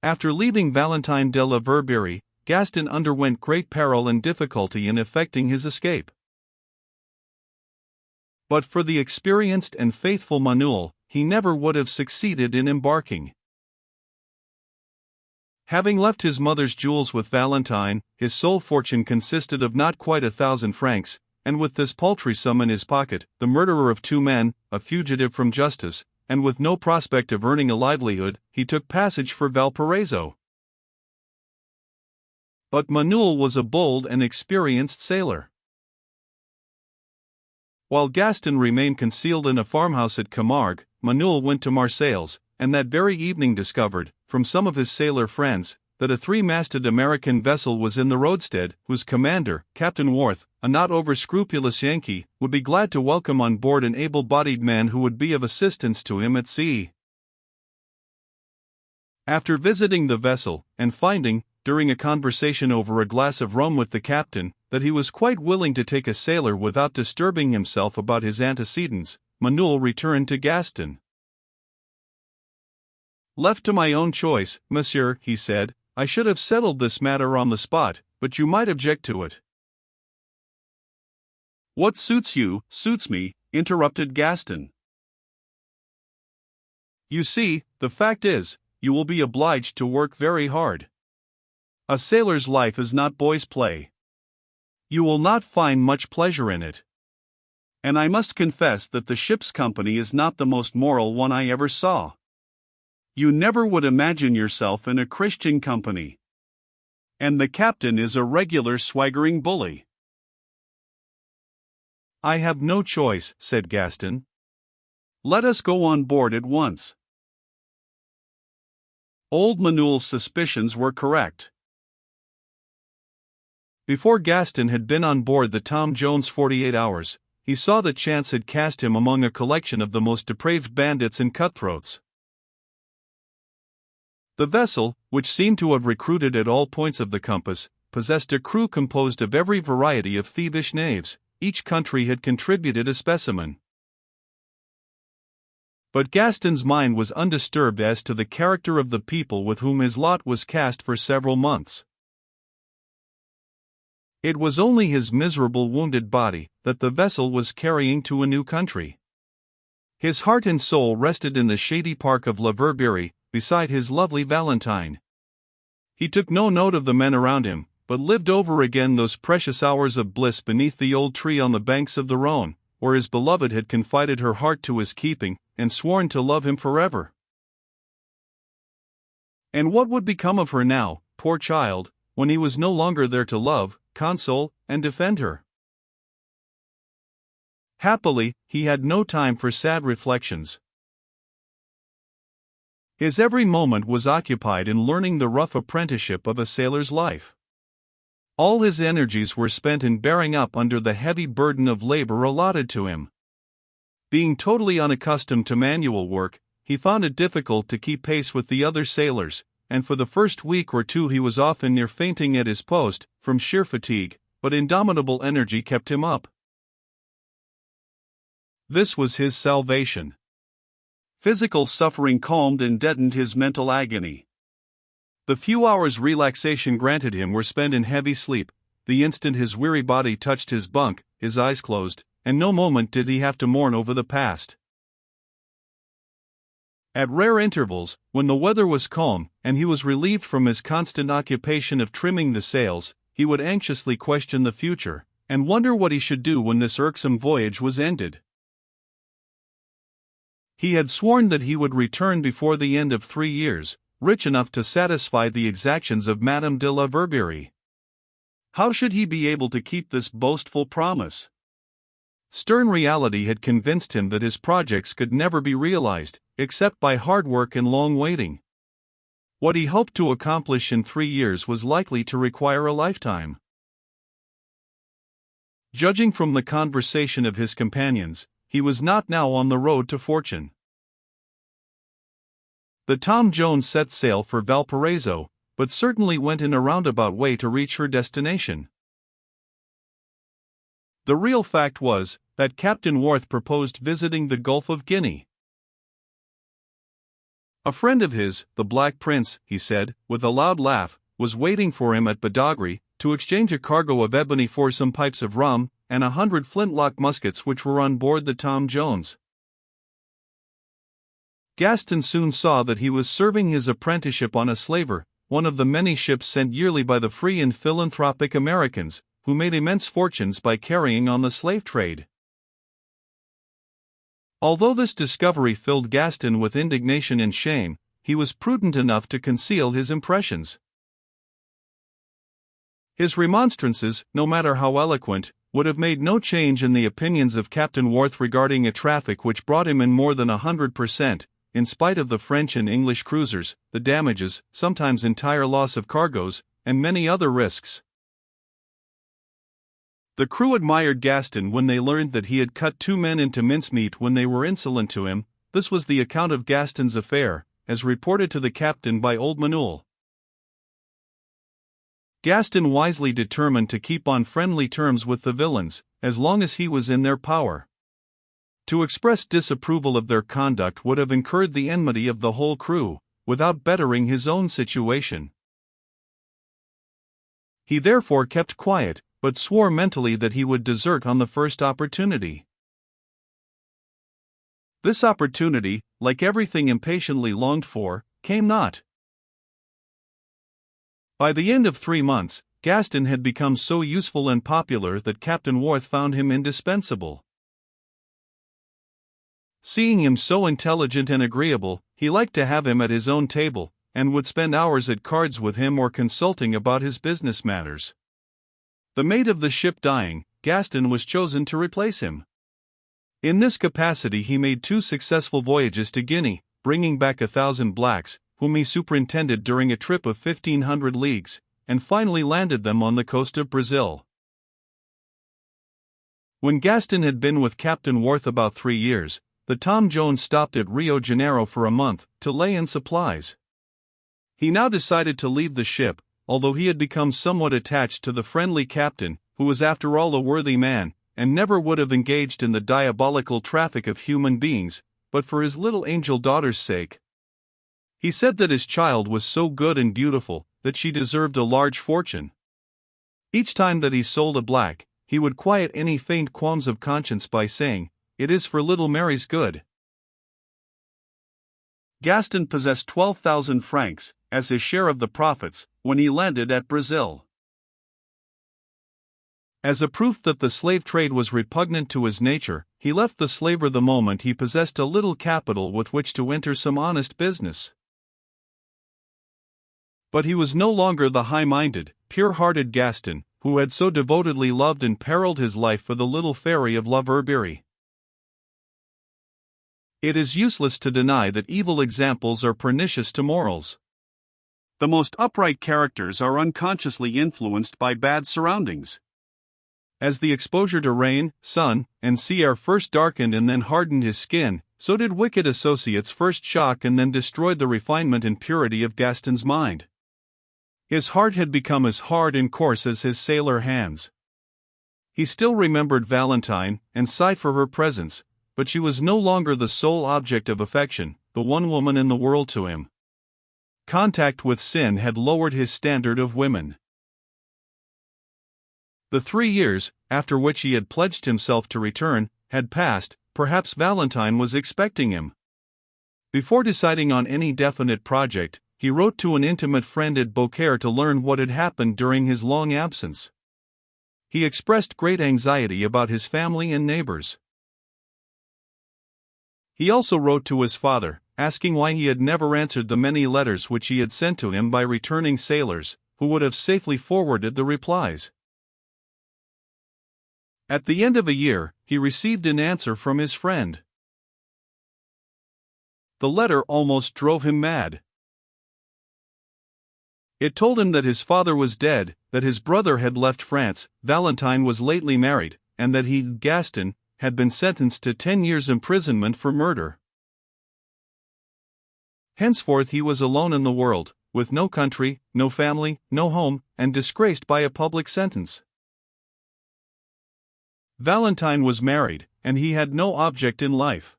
After leaving Valentine de la Verberie, Gaston underwent great peril and difficulty in effecting his escape. But for the experienced and faithful Manuel, he never would have succeeded in embarking. Having left his mother's jewels with Valentine, his sole fortune consisted of not quite 1,000 francs, and with this paltry sum in his pocket, the murderer of 2 men, a fugitive from justice, and with no prospect of earning a livelihood, he took passage for Valparaiso. But Manuel was a bold and experienced sailor. While Gaston remained concealed in a farmhouse at Camargue, Manuel went to Marseilles, and that very evening discovered, from some of his sailor friends, that a 3-masted American vessel was in the roadstead, whose commander, Captain Worth, a not over-scrupulous Yankee, would be glad to welcome on board an able-bodied man who would be of assistance to him at sea. After visiting the vessel, and finding, during a conversation over a glass of rum with the captain, that he was quite willing to take a sailor without disturbing himself about his antecedents, Manuel returned to Gaston. "Left to my own choice, monsieur," he said, "I should have settled this matter on the spot, but you might object to it." "What suits you, suits me," interrupted Gaston. "You see, the fact is, you will be obliged to work very hard. A sailor's life is not boy's play. You will not find much pleasure in it. And I must confess that the ship's company is not the most moral one I ever saw. You never would imagine yourself in a Christian company. And the captain is a regular swaggering bully." "I have no choice," said Gaston. "Let us go on board at once." Old Manuel's suspicions were correct. Before Gaston had been on board the Tom Jones 48 hours, he saw that chance had cast him among a collection of the most depraved bandits and cutthroats. The vessel, which seemed to have recruited at all points of the compass, possessed a crew composed of every variety of thievish knaves. Each country had contributed a specimen. But Gaston's mind was undisturbed as to the character of the people with whom his lot was cast for several months. It was only his miserable wounded body that the vessel was carrying to a new country. His heart and soul rested in the shady park of La Verberie, beside his lovely Valentine. He took no note of the men around him, but lived over again those precious hours of bliss beneath the old tree on the banks of the Rhone, where his beloved had confided her heart to his keeping, and sworn to love him forever. And what would become of her now, poor child, when he was no longer there to love, console, and defend her? Happily, he had no time for sad reflections. His every moment was occupied in learning the rough apprenticeship of a sailor's life. All his energies were spent in bearing up under the heavy burden of labor allotted to him. Being totally unaccustomed to manual work, he found it difficult to keep pace with the other sailors, and for the first week or two he was often near fainting at his post, from sheer fatigue, but indomitable energy kept him up. This was his salvation. Physical suffering calmed and deadened his mental agony. The few hours relaxation granted him were spent in heavy sleep. The instant his weary body touched his bunk, his eyes closed, and no moment did he have to mourn over the past. At rare intervals, when the weather was calm, and he was relieved from his constant occupation of trimming the sails, he would anxiously question the future, and wonder what he should do when this irksome voyage was ended. He had sworn that he would return before the end of 3 years, rich enough to satisfy the exactions of Madame de la Verberie. How should he be able to keep this boastful promise? Stern reality had convinced him that his projects could never be realized, except by hard work and long waiting. What he hoped to accomplish in 3 years was likely to require a lifetime. Judging from the conversation of his companions, he was not now on the road to fortune. The Tom Jones set sail for Valparaiso, but certainly went in a roundabout way to reach her destination. The real fact was that Captain Worth proposed visiting the Gulf of Guinea. A friend of his, the Black Prince, he said, with a loud laugh, was waiting for him at Badagry, to exchange a cargo of ebony for some pipes of rum, and 100 flintlock muskets which were on board the Tom Jones. Gaston soon saw that he was serving his apprenticeship on a slaver, one of the many ships sent yearly by the free and philanthropic Americans, who made immense fortunes by carrying on the slave trade. Although this discovery filled Gaston with indignation and shame, he was prudent enough to conceal his impressions. His remonstrances, no matter how eloquent, would have made no change in the opinions of Captain Worth regarding a traffic which brought him in more than 100%, in spite of the French and English cruisers, the damages, sometimes entire loss of cargoes, and many other risks. The crew admired Gaston when they learned that he had cut 2 men into mincemeat when they were insolent to him. This was the account of Gaston's affair, as reported to the captain by old Manul. Gaston wisely determined to keep on friendly terms with the villains, as long as he was in their power. To express disapproval of their conduct would have incurred the enmity of the whole crew, without bettering his own situation. He therefore kept quiet, but swore mentally that he would desert on the first opportunity. This opportunity, like everything impatiently longed for, came not. By the end of 3 months, Gaston had become so useful and popular that Captain Worth found him indispensable. Seeing him so intelligent and agreeable, he liked to have him at his own table, and would spend hours at cards with him or consulting about his business matters. The mate of the ship dying, Gaston was chosen to replace him. In this capacity he made 2 successful voyages to Guinea, bringing back 1,000 blacks, whom he superintended during a trip of 1,500 leagues, and finally landed them on the coast of Brazil. When Gaston had been with Captain Worth about 3 years, the Tom Jones stopped at Rio Janeiro for a month, to lay in supplies. He now decided to leave the ship, although he had become somewhat attached to the friendly captain, who was after all a worthy man, and never would have engaged in the diabolical traffic of human beings, but for his little angel daughter's sake. He said that his child was so good and beautiful, that she deserved a large fortune. Each time that he sold a black, he would quiet any faint qualms of conscience by saying, "It is for little Mary's good." Gaston possessed 12,000 francs, as his share of the profits, when he landed at Brazil. As a proof that the slave trade was repugnant to his nature, he left the slaver the moment he possessed a little capital with which to enter some honest business. But he was no longer the high-minded, pure-hearted Gaston, who had so devotedly loved and periled his life for the little fairy of La Verberie. It is useless to deny that evil examples are pernicious to morals. The most upright characters are unconsciously influenced by bad surroundings. As the exposure to rain, sun, and sea air first darkened and then hardened his skin, so did wicked associates first shock and then destroy the refinement and purity of Gaston's mind. His heart had become as hard and coarse as his sailor hands. He still remembered Valentine, and sighed for her presence, but she was no longer the sole object of affection, the one woman in the world to him. Contact with sin had lowered his standard of women. The 3 years, after which he had pledged himself to return, had passed. Perhaps Valentine was expecting him. Before deciding on any definite project, he wrote to an intimate friend at Beaucaire to learn what had happened during his long absence. He expressed great anxiety about his family and neighbors. He also wrote to his father, asking why he had never answered the many letters which he had sent to him by returning sailors, who would have safely forwarded the replies. At the end of a year, he received an answer from his friend. The letter almost drove him mad. It told him that his father was dead, that his brother had left France, Valentine was lately married, and that he, Gaston, had been sentenced to 10 years' imprisonment for murder. Henceforth he was alone in the world, with no country, no family, no home, and disgraced by a public sentence. Valentine was married, and he had no object in life.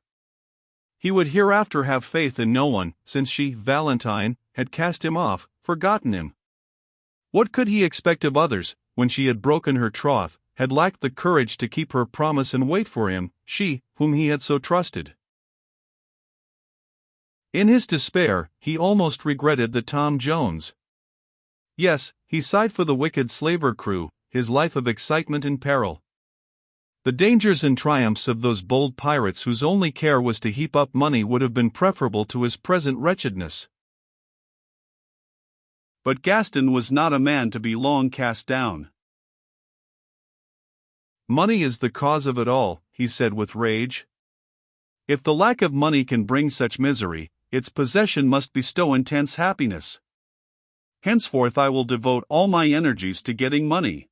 He would hereafter have faith in no one, since she, Valentine, had cast him off, forgotten him. What could he expect of others, when she had broken her troth, had lacked the courage to keep her promise and wait for him, she, whom he had so trusted? In his despair, he almost regretted the Tom Jones. Yes, he sighed for the wicked slaver crew, his life of excitement and peril. The dangers and triumphs of those bold pirates whose only care was to heap up money would have been preferable to his present wretchedness. But Gaston was not a man to be long cast down. "Money is the cause of it all," he said with rage. "If the lack of money can bring such misery, its possession must bestow intense happiness. Henceforth I will devote all my energies to getting money."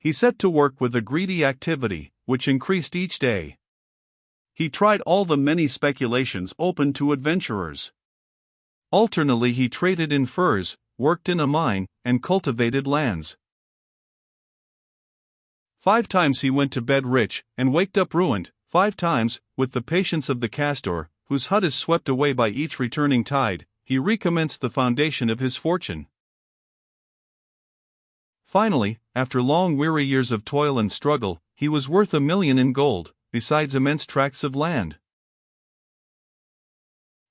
He set to work with a greedy activity, which increased each day. He tried all the many speculations open to adventurers. Alternately he traded in furs, worked in a mine, and cultivated lands. 5 times he went to bed rich, and waked up ruined. 5 times, with the patience of the castor, whose hut is swept away by each returning tide, he recommenced the foundation of his fortune. Finally, after long weary years of toil and struggle, he was worth $1 million in gold, besides immense tracts of land.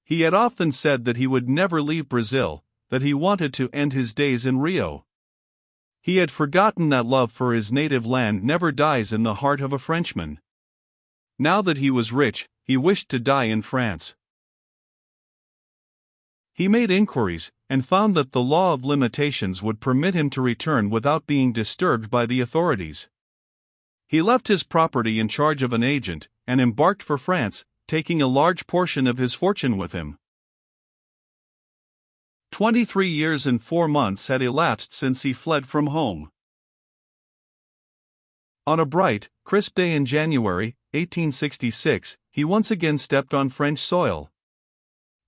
He had often said that he would never leave Brazil, that he wanted to end his days in Rio. He had forgotten that love for his native land never dies in the heart of a Frenchman. Now that he was rich, he wished to die in France. He made inquiries, and found that the law of limitations would permit him to return without being disturbed by the authorities. He left his property in charge of an agent, and embarked for France, taking a large portion of his fortune with him. 23 years and 4 months had elapsed since he fled from home. On a bright, crisp day in January, 1866, he once again stepped on French soil.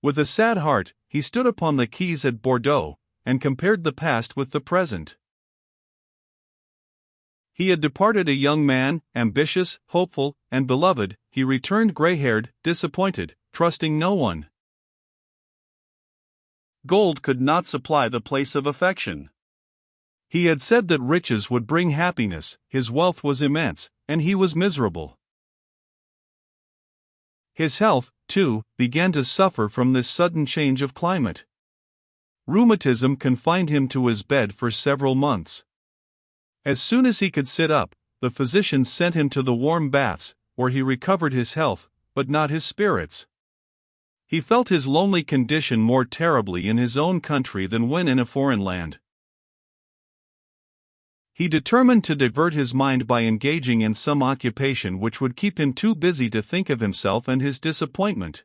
With a sad heart, he stood upon the quays at Bordeaux, and compared the past with the present. He had departed a young man, ambitious, hopeful, and beloved. He returned gray-haired, disappointed, trusting no one. Gold could not supply the place of affection. He had said that riches would bring happiness. His wealth was immense, and he was miserable. His health, too, began to suffer from this sudden change of climate. Rheumatism confined him to his bed for several months. As soon as he could sit up, the physicians sent him to the warm baths, where he recovered his health, but not his spirits. He felt his lonely condition more terribly in his own country than when in a foreign land. He determined to divert his mind by engaging in some occupation which would keep him too busy to think of himself and his disappointment.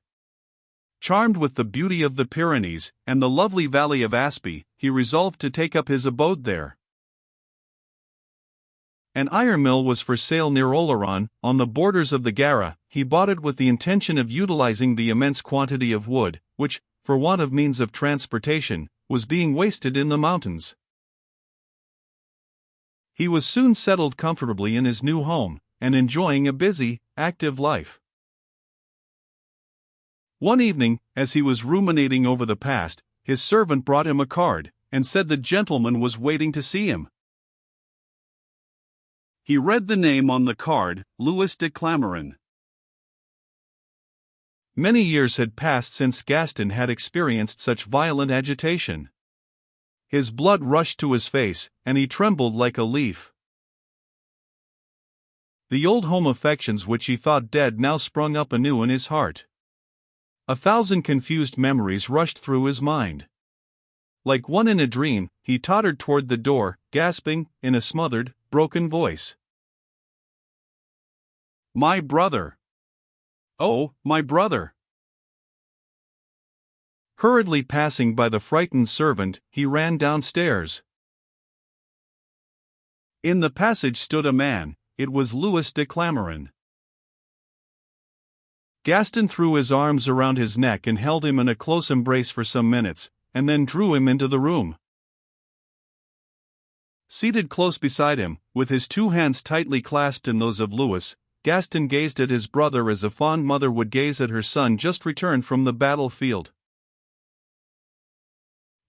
Charmed with the beauty of the Pyrenees and the lovely valley of Aspy, he resolved to take up his abode there. An iron mill was for sale near Oloron, on the borders of the Gara. He bought it with the intention of utilizing the immense quantity of wood, which, for want of means of transportation, was being wasted in the mountains. He was soon settled comfortably in his new home, and enjoying a busy, active life. One evening, as he was ruminating over the past, his servant brought him a card, and said the gentleman was waiting to see him. He read the name on the card, Louis de Clameren. Many years had passed since Gaston had experienced such violent agitation. His blood rushed to his face, and he trembled like a leaf. The old home affections which he thought dead now sprung up anew in his heart. 1,000 confused memories rushed through his mind. Like one in a dream, he tottered toward the door, gasping, in a smothered, broken voice. "My brother! Oh, my brother!" Hurriedly passing by the frightened servant, he ran downstairs. In the passage stood a man. It was Louis de Clameren. Gaston threw his arms around his neck and held him in a close embrace for some minutes, and then drew him into the room. Seated close beside him, with his 2 hands tightly clasped in those of Louis, Gaston gazed at his brother as a fond mother would gaze at her son just returned from the battlefield.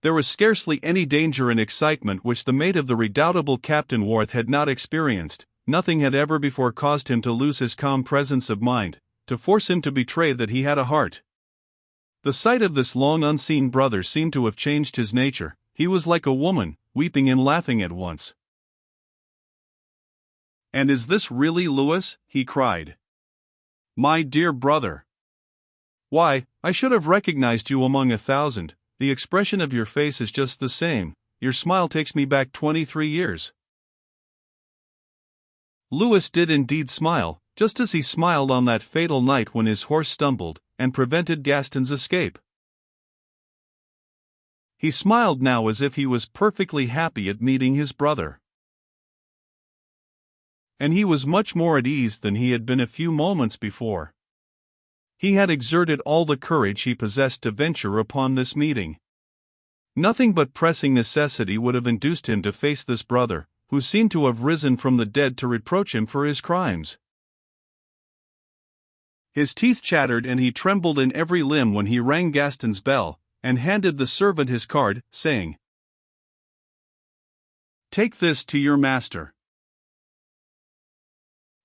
There was scarcely any danger and excitement which the mate of the redoubtable Captain Worth had not experienced. Nothing had ever before caused him to lose his calm presence of mind, to force him to betray that he had a heart. The sight of this long unseen brother seemed to have changed his nature. He was like a woman, weeping and laughing at once. "And is this really Louis?" he cried. "My dear brother! Why, I should have recognized you among 1,000. The expression of your face is just the same. Your smile takes me back 23 years. Louis did indeed smile, just as he smiled on that fatal night when his horse stumbled and prevented Gaston's escape. He smiled now as if he was perfectly happy at meeting his brother. And he was much more at ease than he had been a few moments before. He had exerted all the courage he possessed to venture upon this meeting. Nothing but pressing necessity would have induced him to face this brother, who seemed to have risen from the dead to reproach him for his crimes. His teeth chattered and he trembled in every limb when he rang Gaston's bell, and handed the servant his card, saying, "Take this to your master."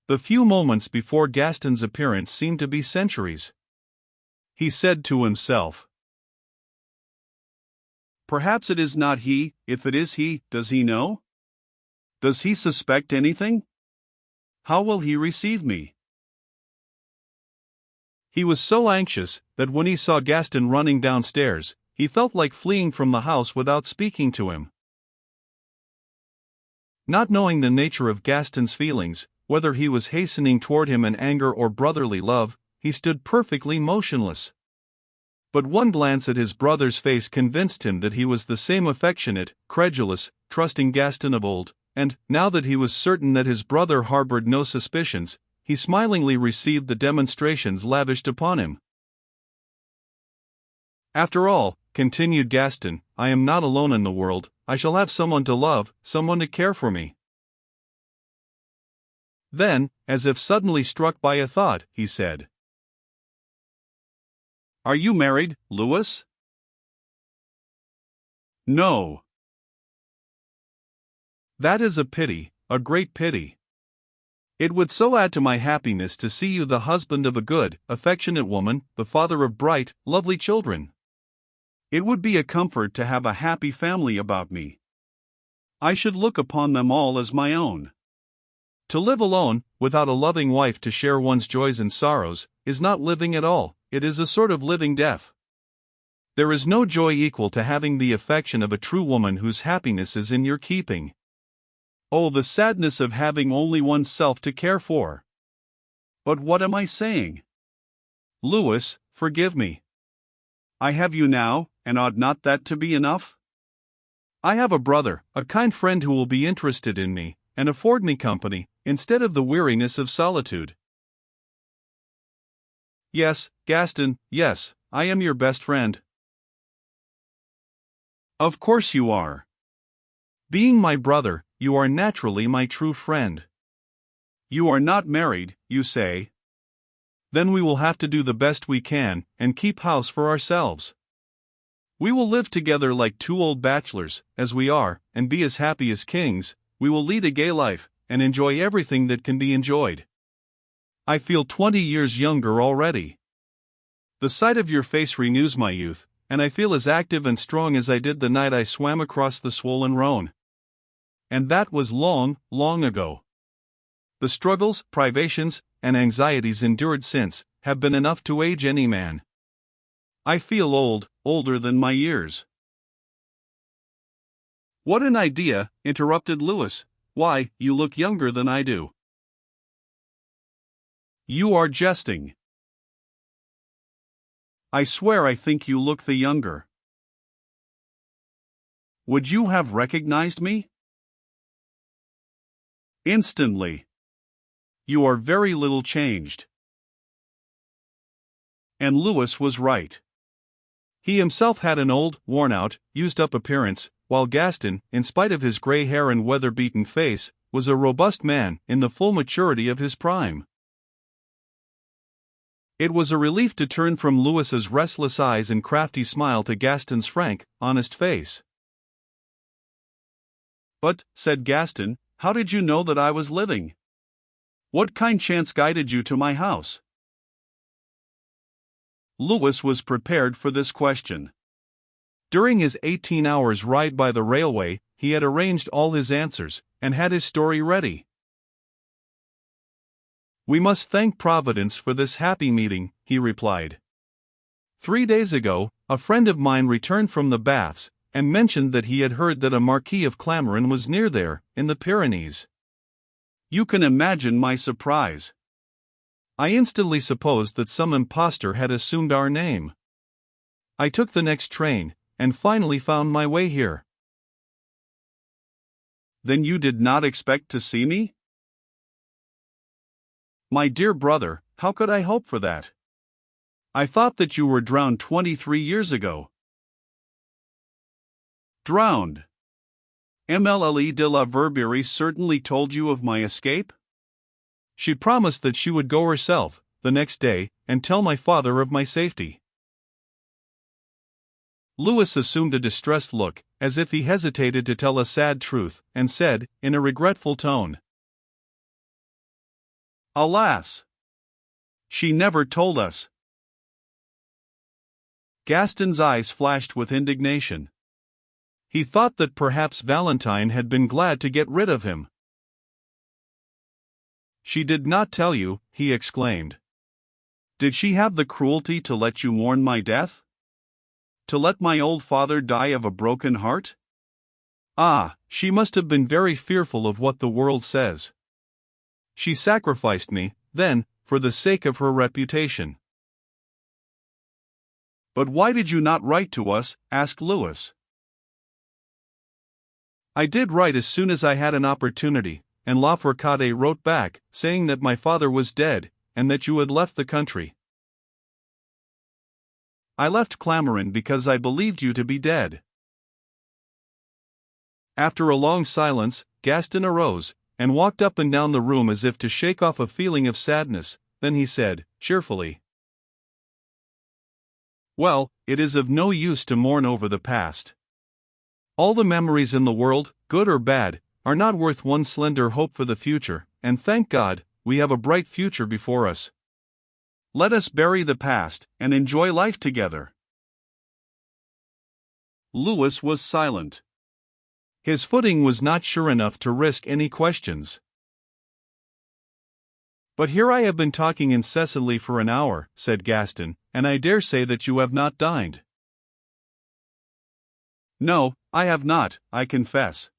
The few moments before Gaston's appearance seemed to be centuries. He said to himself, "Perhaps it is not he. If it is he, does he know? Does he suspect anything? How will he receive me?" He was so anxious that when he saw Gaston running downstairs, he felt like fleeing from the house without speaking to him. Not knowing the nature of Gaston's feelings, whether he was hastening toward him in anger or brotherly love, he stood perfectly motionless. But one glance at his brother's face convinced him that he was the same affectionate, credulous, trusting Gaston of old, and, now that he was certain that his brother harbored no suspicions, he smilingly received the demonstrations lavished upon him. "After all," continued Gaston, "I am not alone in the world. I shall have someone to love, someone to care for me." Then, as if suddenly struck by a thought, he said, "Are you married, Louis?" "No." "That is a pity, a great pity. It would so add to my happiness to see you the husband of a good, affectionate woman, the father of bright, lovely children. It would be a comfort to have a happy family about me. I should look upon them all as my own. To live alone, without a loving wife to share one's joys and sorrows, is not living at all, it is a sort of living death. There is no joy equal to having the affection of a true woman whose happiness is in your keeping. Oh, the sadness of having only oneself to care for! But what am I saying? Louis, forgive me. I have you now, and ought not that to be enough? I have a brother, a kind friend who will be interested in me, and afford me company, instead of the weariness of solitude. Yes, Gaston, yes, I am your best friend. Of course you are. Being my brother, you are naturally my true friend. You are not married, you say? Then we will have to do the best we can, and keep house for ourselves. We will live together like two old bachelors, as we are, and be as happy as kings. We will lead a gay life, and enjoy everything that can be enjoyed. I feel 20 years younger already. The sight of your face renews my youth, and I feel as active and strong as I did the night I swam across the swollen Rhone. And that was long, long ago. The struggles, privations, and anxieties endured since have been enough to age any man. I feel old, older than my years." "What an idea," interrupted Louis. "Why, you look younger than I do." "You are jesting." "I swear I think you look the younger." "Would you have recognized me?" "Instantly. You are very little changed." And Louis was right. He himself had an old, worn-out, used-up appearance, while Gaston, in spite of his gray hair and weather-beaten face, was a robust man in the full maturity of his prime. It was a relief to turn from Louis's restless eyes and crafty smile to Gaston's frank, honest face. "But," said Gaston, "how did you know that I was living? What kind chance guided you to my house?" Louis was prepared for this question. During his 18 hours ride by the railway, he had arranged all his answers, and had his story ready. "We must thank Providence for this happy meeting," he replied. "3 days ago, a friend of mine returned from the baths, and mentioned that he had heard that a Marquis of Clamoran was near there, in the Pyrenees. You can imagine my surprise. I instantly supposed that some impostor had assumed our name. I took the next train, and finally found my way here." "Then you did not expect to see me?" "My dear brother, how could I hope for that? I thought that you were drowned 23 years ago." "Drowned? Emile de la Verberie certainly told you of my escape?" "She promised that she would go herself, the next day, and tell my father of my safety." Louis assumed a distressed look, as if he hesitated to tell a sad truth, and said, in a regretful tone, "Alas! She never told us." Gaston's eyes flashed with indignation. He thought that perhaps Valentine had been glad to get rid of him. "She did not tell you," he exclaimed. "Did she have the cruelty to let you mourn my death? To let my old father die of a broken heart? Ah, she must have been very fearful of what the world says. She sacrificed me, then, for the sake of her reputation." "But why did you not write to us?" asked Louis. "I did write as soon as I had an opportunity, and La Fourcade wrote back, saying that my father was dead, and that you had left the country. I left Clamoran because I believed you to be dead." After a long silence, Gaston arose, and walked up and down the room as if to shake off a feeling of sadness. Then he said, cheerfully, "Well, it is of no use to mourn over the past. All the memories in the world, good or bad, are not worth one slender hope for the future, and thank God, we have a bright future before us. Let us bury the past, and enjoy life together." Louis was silent. His footing was not sure enough to risk any questions. "But here I have been talking incessantly for an hour," said Gaston, "and I dare say that you have not dined." "No, I have not, I confess."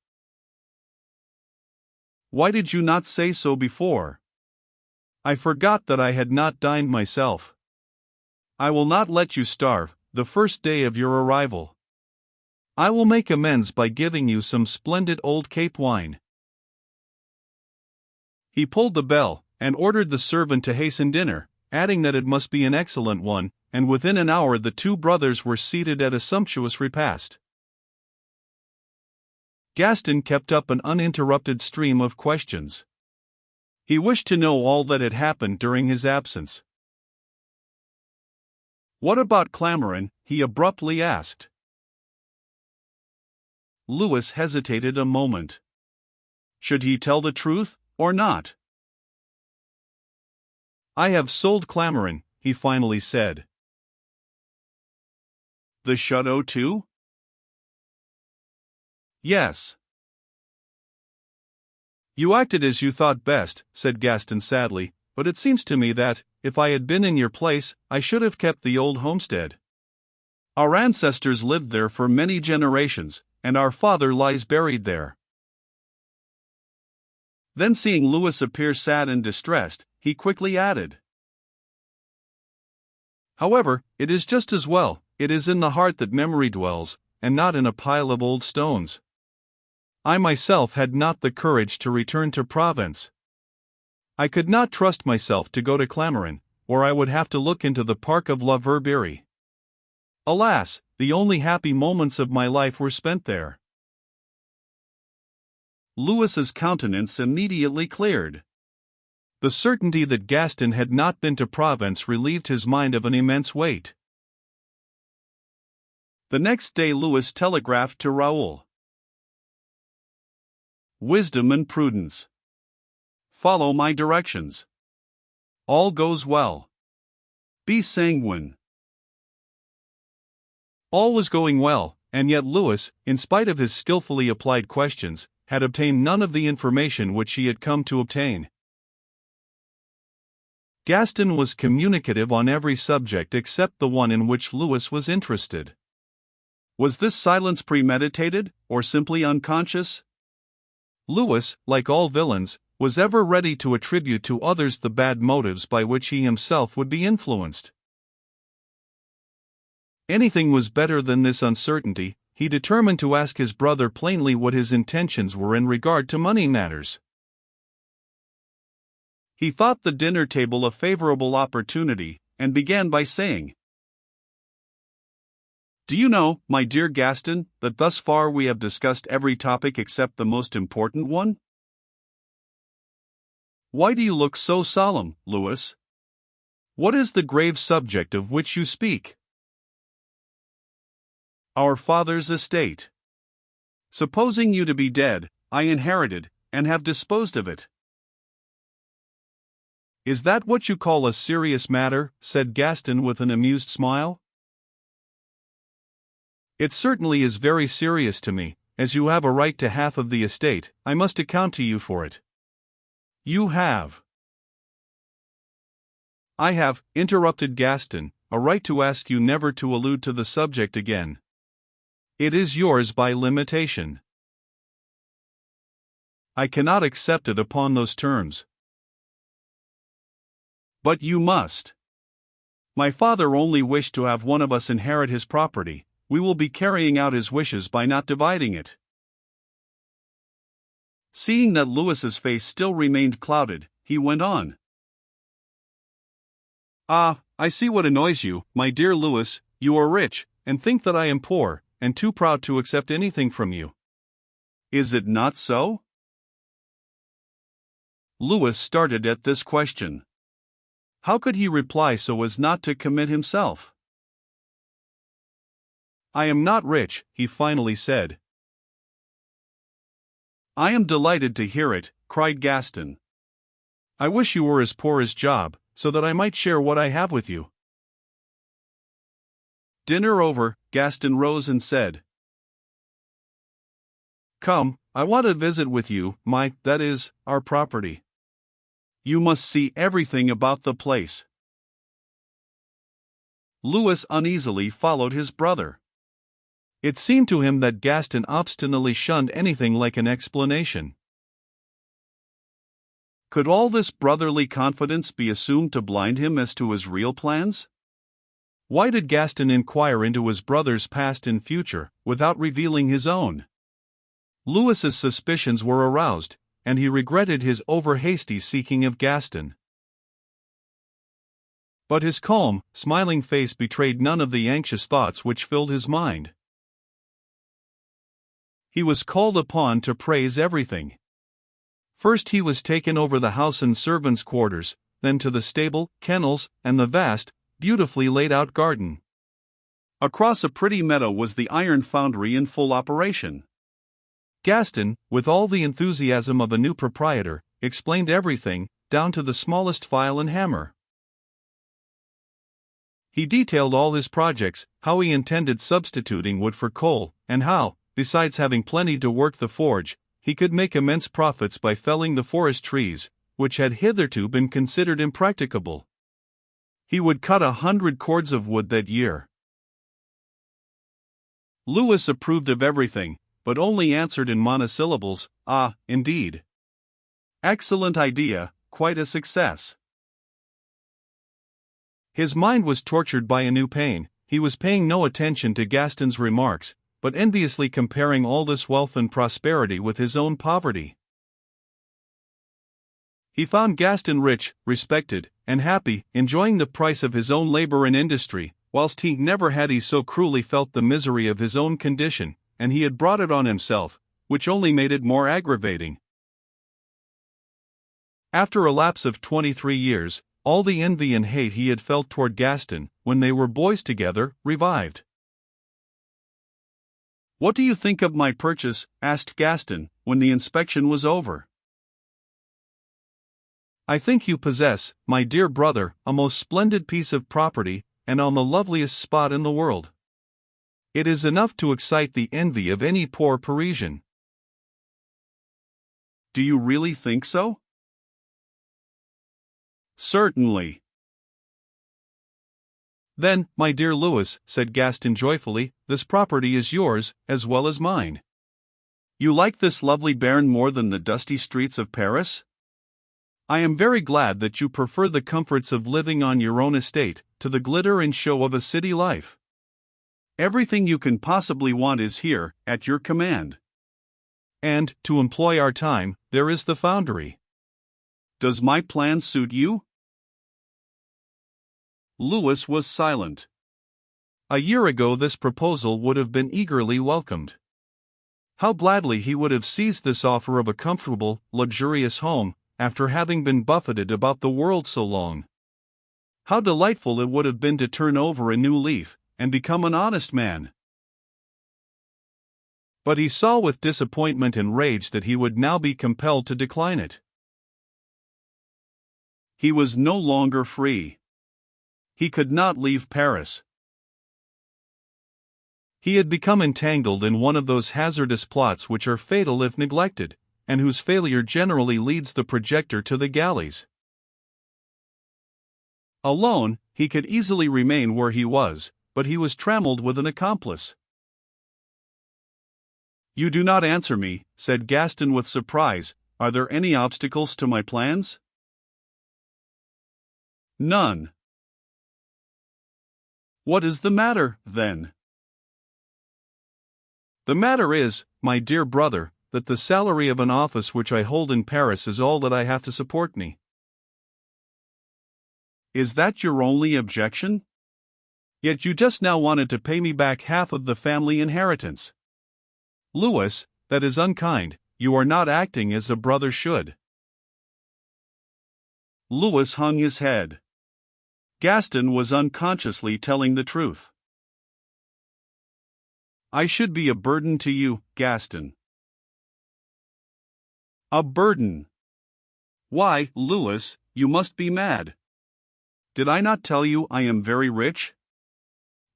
"Why did you not say so before?" "I forgot that I had not dined myself." "I will not let you starve, the first day of your arrival. I will make amends by giving you some splendid old Cape wine." He pulled the bell, and ordered the servant to hasten dinner, adding that it must be an excellent one, and within an hour the two brothers were seated at a sumptuous repast. Gaston kept up an uninterrupted stream of questions. He wished to know all that had happened during his absence. "What about Clamoran?" he abruptly asked. Louis hesitated a moment. Should he tell the truth, or not? "I have sold Clamoran," he finally said. "The chateau too?" "Yes." "You acted as you thought best," said Gaston sadly, "but it seems to me that, if I had been in your place, I should have kept the old homestead. Our ancestors lived there for many generations, and our father lies buried there." Then, seeing Louis appear sad and distressed, he quickly added, "However, it is just as well. It is in the heart that memory dwells, and not in a pile of old stones. I myself had not the courage to return to Provence. I could not trust myself to go to Clamoran, or I would have to look into the park of La Verberie. Alas, the only happy moments of my life were spent there." Louis's countenance immediately cleared. The certainty that Gaston had not been to Provence relieved his mind of an immense weight. The next day Louis telegraphed to Raoul. Wisdom and prudence. Follow my directions. All goes well. Be sanguine. All was going well, and yet Louis, in spite of his skillfully applied questions, had obtained none of the information which he had come to obtain. Gaston was communicative on every subject except the one in which Louis was interested. Was this silence premeditated, or simply unconscious? Louis, like all villains, was ever ready to attribute to others the bad motives by which he himself would be influenced. Anything was better than this uncertainty. He determined to ask his brother plainly what his intentions were in regard to money matters. He thought the dinner table a favorable opportunity, and began by saying, "Do you know, my dear Gaston, that thus far we have discussed every topic except the most important one? Why do you look so solemn, Louis? What is the grave subject of which you speak?" "Our father's estate. Supposing you to be dead, I inherited, and have disposed of it." "Is that what you call a serious matter?" said Gaston with an amused smile. "It certainly is very serious to me. As you have a right to half of the estate, I must account to you for it." "You have." "I have," interrupted Gaston, "a right to ask you never to allude to the subject again. It is yours by limitation. I cannot accept it upon those terms." "But you must. My father only wished to have one of us inherit his property. We will be carrying out his wishes by not dividing it." Seeing that Louis's face still remained clouded, he went on. "Ah, I see what annoys you, my dear Louis. You are rich, and think that I am poor, and too proud to accept anything from you. Is it not so?" Louis started at this question. How could he reply so as not to commit himself? "I am not rich," he finally said. "I am delighted to hear it," cried Gaston. "I wish you were as poor as Job, so that I might share what I have with you." Dinner over, Gaston rose and said, "Come, I want to visit with you that is, our property. You must see everything about the place." Louis uneasily followed his brother. It seemed to him that Gaston obstinately shunned anything like an explanation. Could all this brotherly confidence be assumed to blind him as to his real plans? Why did Gaston inquire into his brother's past and future, without revealing his own? Louis's suspicions were aroused, and he regretted his over-hasty seeking of Gaston. But his calm, smiling face betrayed none of the anxious thoughts which filled his mind. He was called upon to praise everything. First he was taken over the house and servants' quarters, then to the stable, kennels, and the vast, beautifully laid-out garden. Across a pretty meadow was the iron foundry in full operation. Gaston, with all the enthusiasm of a new proprietor, explained everything, down to the smallest file and hammer. He detailed all his projects, how he intended substituting wood for coal, and how, besides having plenty to work the forge, he could make immense profits by felling the forest trees, which had hitherto been considered impracticable. He would cut 100 cords of wood that year. Louis approved of everything, but only answered in monosyllables, "Ah, indeed. Excellent idea, quite a success." His mind was tortured by a new pain. He was paying no attention to Gaston's remarks, but enviously comparing all this wealth and prosperity with his own poverty. He found Gaston rich, respected, and happy, enjoying the price of his own labor and industry, whilst he never had so cruelly felt the misery of his own condition, and he had brought it on himself, which only made it more aggravating. After a lapse of 23 years, all the envy and hate he had felt toward Gaston, when they were boys together, revived. "What do you think of my purchase?" asked Gaston, when the inspection was over. "I think you possess, my dear brother, a most splendid piece of property, and on the loveliest spot in the world. It is enough to excite the envy of any poor Parisian." "Do you really think so?" "Certainly." "Then, my dear Louis," said Gaston joyfully, "this property is yours, as well as mine." "You like this lovely bairn more than the dusty streets of Paris? I am very glad that you prefer the comforts of living on your own estate, to the glitter and show of a city life. Everything you can possibly want is here, at your command. And, to employ our time, there is the foundry. Does my plan suit you?" Louis was silent. A year ago this proposal would have been eagerly welcomed. How gladly he would have seized this offer of a comfortable, luxurious home, after having been buffeted about the world so long. How delightful it would have been to turn over a new leaf, and become an honest man. But he saw with disappointment and rage that he would now be compelled to decline it. He was no longer free. He could not leave Paris. He had become entangled in one of those hazardous plots which are fatal if neglected, and whose failure generally leads the projector to the galleys. Alone, he could easily remain where he was, but he was trammelled with an accomplice. "You do not answer me," said Gaston with surprise. "Are there any obstacles to my plans?" "None." "What is the matter, then?" "The matter is, my dear brother, that the salary of an office which I hold in Paris is all that I have to support me." "Is that your only objection? Yet you just now wanted to pay me back half of the family inheritance." "Louis, that is unkind. You are not acting as a brother should." Louis hung his head. Gaston was unconsciously telling the truth. "I should be a burden to you, Gaston." "A burden? Why, Louis, you must be mad. Did I not tell you I am very rich?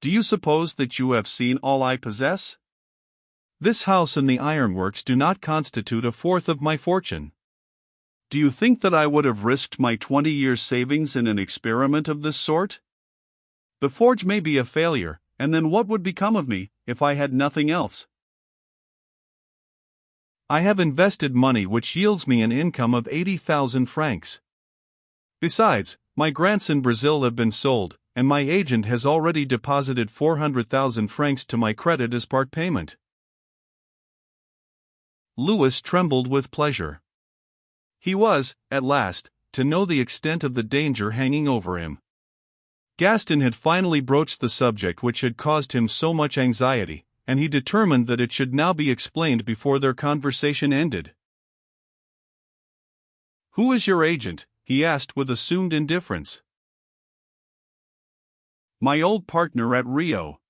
Do you suppose that you have seen all I possess? This house and the ironworks do not constitute a fourth of my fortune. Do you think that I would have risked my 20 years' savings in an experiment of this sort? The forge may be a failure, and then what would become of me, if I had nothing else? I have invested money which yields me an income of 80,000 francs. Besides, my grants in Brazil have been sold, and my agent has already deposited 400,000 francs to my credit as part payment." Louis trembled with pleasure. He was, at last, to know the extent of the danger hanging over him. Gaston had finally broached the subject which had caused him so much anxiety, and he determined that it should now be explained before their conversation ended. "Who is your agent?" he asked with assumed indifference. "My old partner at Rio.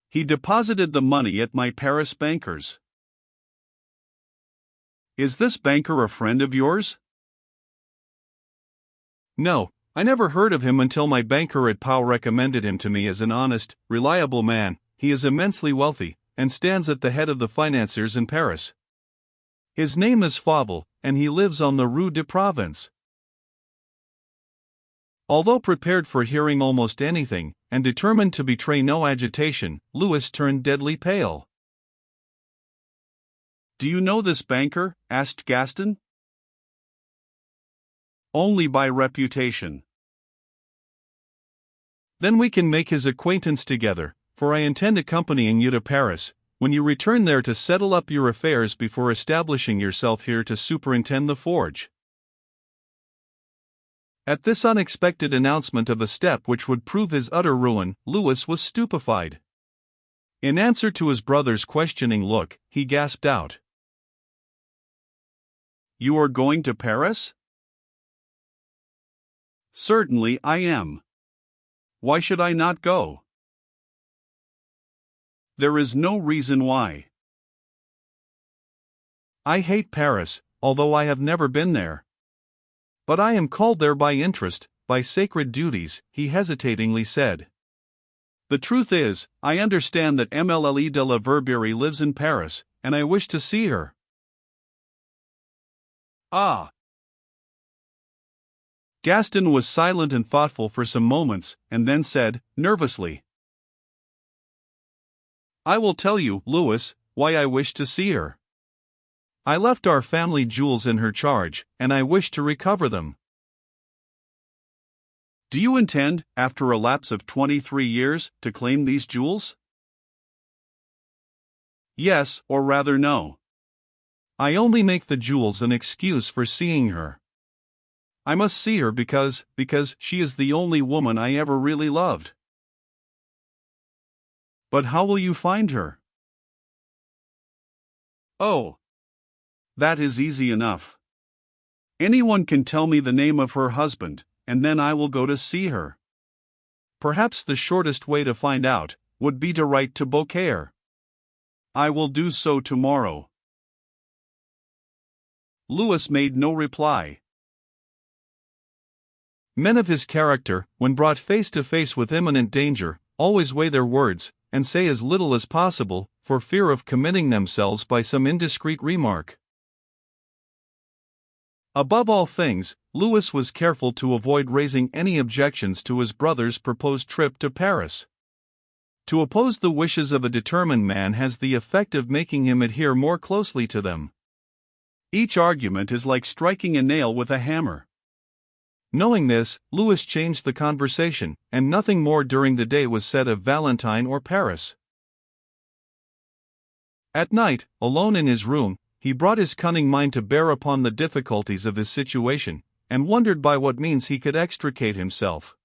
He deposited the money at my Paris bankers." "Is this banker a friend of yours?" "No, I never heard of him until my banker at Pau recommended him to me as an honest, reliable man. He is immensely wealthy, and stands at the head of the financiers in Paris. His name is Fauvel, and he lives on the Rue de Provence." Although prepared for hearing almost anything, and determined to betray no agitation, Louis turned deadly pale. "Do you know this banker?" asked Gaston. "Only by reputation." "Then we can make his acquaintance together, for I intend accompanying you to Paris, when you return there to settle up your affairs before establishing yourself here to superintend the forge." At this unexpected announcement of a step which would prove his utter ruin, Louis was stupefied. In answer to his brother's questioning look, he gasped out, "You are going to Paris?" Certainly I am. Why should I not go? There is no reason why. I hate Paris, although I have never been there. But I am called there by interest, by sacred duties, he hesitatingly said. The truth is, I understand that Emile de la Verberie lives in Paris, and I wish to see her. Ah! Gaston was silent and thoughtful for some moments, and then said, nervously, I will tell you, Louis, why I wish to see her. I left our family jewels in her charge, and I wish to recover them. Do you intend, after a lapse of 23 years, to claim these jewels? Yes, or rather no. I only make the jewels an excuse for seeing her. I must see her because she is the only woman I ever really loved. But how will you find her? Oh, that is easy enough. Anyone can tell me the name of her husband, and then I will go to see her. Perhaps the shortest way to find out would be to write to Beaucaire. I will do so tomorrow. Louis made no reply. Men of his character, when brought face to face with imminent danger, always weigh their words, and say as little as possible, for fear of committing themselves by some indiscreet remark. Above all things, Louis was careful to avoid raising any objections to his brother's proposed trip to Paris. To oppose the wishes of a determined man has the effect of making him adhere more closely to them. Each argument is like striking a nail with a hammer. Knowing this, Louis changed the conversation, and nothing more during the day was said of Valentine or Paris. At night, alone in his room, he brought his cunning mind to bear upon the difficulties of his situation, and wondered by what means he could extricate himself.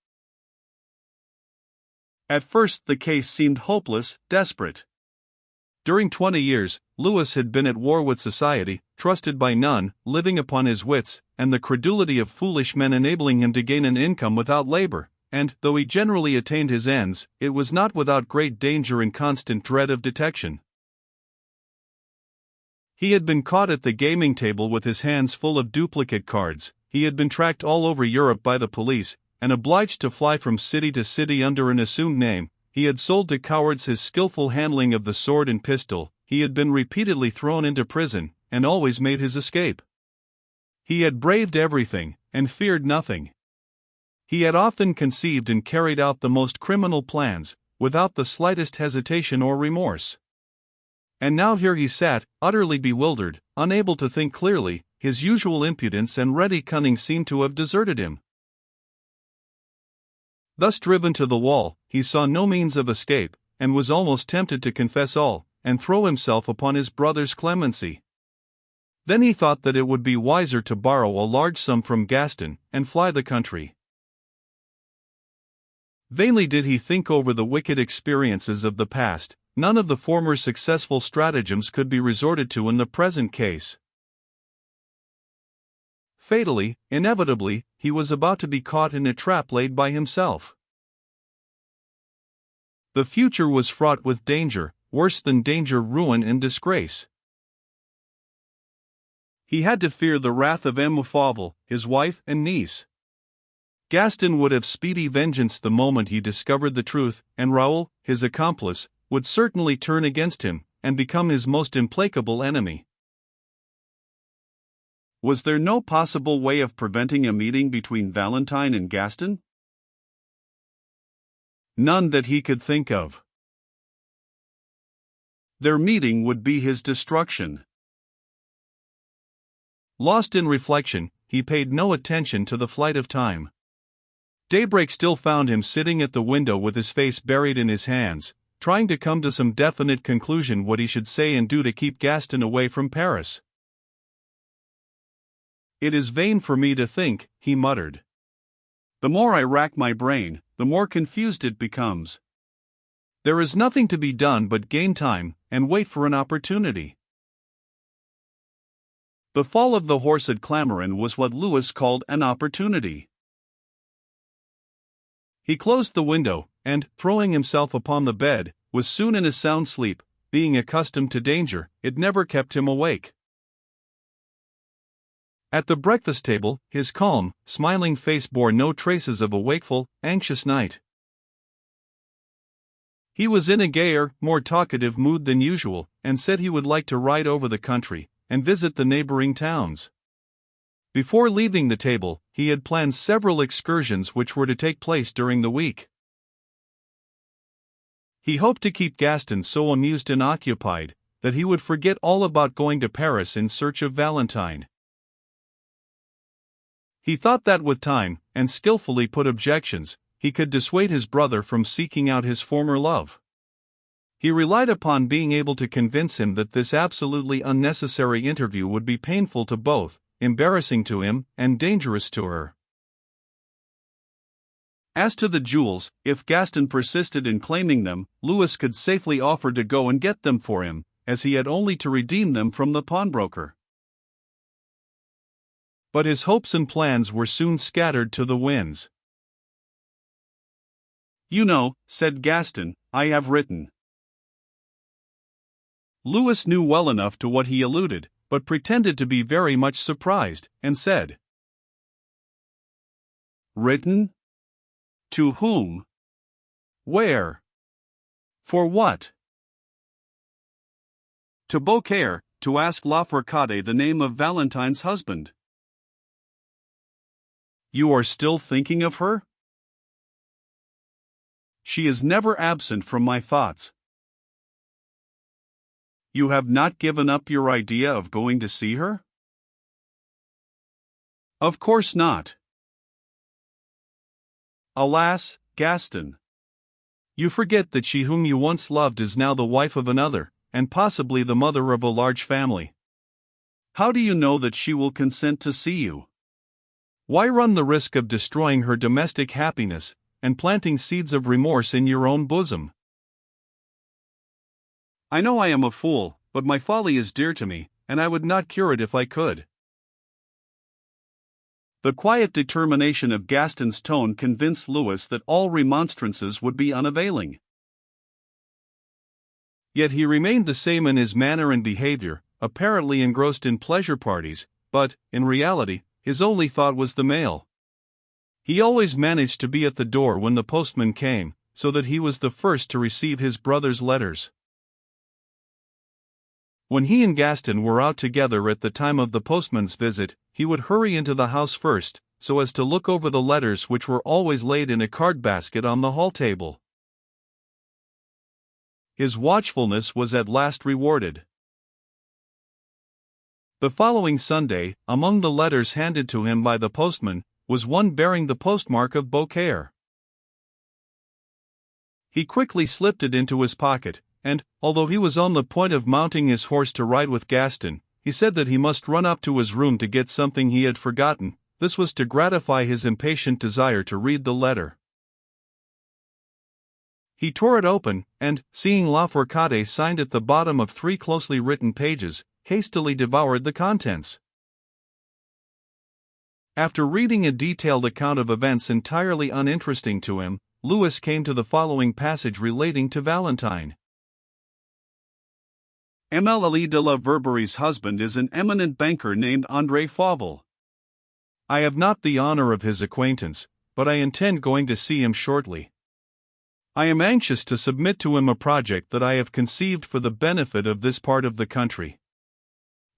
At first the case seemed hopeless, desperate. During 20 years, Louis had been at war with society, trusted by none, living upon his wits, and the credulity of foolish men enabling him to gain an income without labor, and, though he generally attained his ends, it was not without great danger and constant dread of detection. He had been caught at the gaming table with his hands full of duplicate cards, he had been tracked all over Europe by the police, and obliged to fly from city to city under an assumed name. He had sold to cowards his skillful handling of the sword and pistol, he had been repeatedly thrown into prison, and always made his escape. He had braved everything, and feared nothing. He had often conceived and carried out the most criminal plans, without the slightest hesitation or remorse. And now here he sat, utterly bewildered, unable to think clearly, his usual impudence and ready cunning seemed to have deserted him. Thus driven to the wall, he saw no means of escape, and was almost tempted to confess all, and throw himself upon his brother's clemency. Then he thought that it would be wiser to borrow a large sum from Gaston, and fly the country. Vainly did he think over the wicked experiences of the past, none of the former successful stratagems could be resorted to in the present case. Fatally, inevitably, he was about to be caught in a trap laid by himself. The future was fraught with danger, worse than danger, ruin and disgrace. He had to fear the wrath of Emma Fauvel, his wife and niece. Gaston would have speedy vengeance the moment he discovered the truth, and Raoul, his accomplice, would certainly turn against him, and become his most implacable enemy. Was there no possible way of preventing a meeting between Valentine and Gaston? None that he could think of. Their meeting would be his destruction. Lost in reflection, he paid no attention to the flight of time. Daybreak still found him sitting at the window with his face buried in his hands, trying to come to some definite conclusion what he should say and do to keep Gaston away from Paris. "It is vain for me to think," he muttered. "The more I rack my brain, the more confused it becomes. There is nothing to be done but gain time, and wait for an opportunity." The fall of the horse at Clamaran was what Louis called an opportunity. He closed the window, and, throwing himself upon the bed, was soon in a sound sleep. Being accustomed to danger, it never kept him awake. At the breakfast table, his calm, smiling face bore no traces of a wakeful, anxious night. He was in a gayer, more talkative mood than usual, and said he would like to ride over the country and visit the neighboring towns. Before leaving the table, he had planned several excursions which were to take place during the week. He hoped to keep Gaston so amused and occupied that he would forget all about going to Paris in search of Valentine. He thought that with time, and skillfully put objections, he could dissuade his brother from seeking out his former love. He relied upon being able to convince him that this absolutely unnecessary interview would be painful to both, embarrassing to him, and dangerous to her. As to the jewels, if Gaston persisted in claiming them, Louis could safely offer to go and get them for him, as he had only to redeem them from the pawnbroker. But his hopes and plans were soon scattered to the winds. "You know," said Gaston, "I have written." Louis knew well enough to what he alluded, but pretended to be very much surprised, and said, "Written? To whom? Where? For what?" "To Beaucaire, to ask La Fourcade the name of Valentine's husband." "You are still thinking of her?" "She is never absent from my thoughts." "You have not given up your idea of going to see her?" "Of course not." "Alas, Gaston! You forget that she whom you once loved is now the wife of another, and possibly the mother of a large family. How do you know that she will consent to see you? Why run the risk of destroying her domestic happiness, and planting seeds of remorse in your own bosom?" "I know I am a fool, but my folly is dear to me, and I would not cure it if I could." The quiet determination of Gaston's tone convinced Louis that all remonstrances would be unavailing. Yet he remained the same in his manner and behavior, apparently engrossed in pleasure parties, but, in reality, his only thought was the mail. He always managed to be at the door when the postman came, so that he was the first to receive his brother's letters. When he and Gaston were out together at the time of the postman's visit, he would hurry into the house first, so as to look over the letters which were always laid in a card basket on the hall table. His watchfulness was at last rewarded. The following Sunday, among the letters handed to him by the postman, was one bearing the postmark of Beaucaire. He quickly slipped it into his pocket, and, although he was on the point of mounting his horse to ride with Gaston, he said that he must run up to his room to get something he had forgotten. This was to gratify his impatient desire to read the letter. He tore it open, and, seeing La Fourcade signed at the bottom of 3 closely written pages, hastily devoured the contents. After reading a detailed account of events entirely uninteresting to him, Louis came to the following passage relating to Valentine. "Emile de la Verbery's husband is an eminent banker named André Fauvel. I have not the honor of his acquaintance, but I intend going to see him shortly. I am anxious to submit to him a project that I have conceived for the benefit of this part of the country.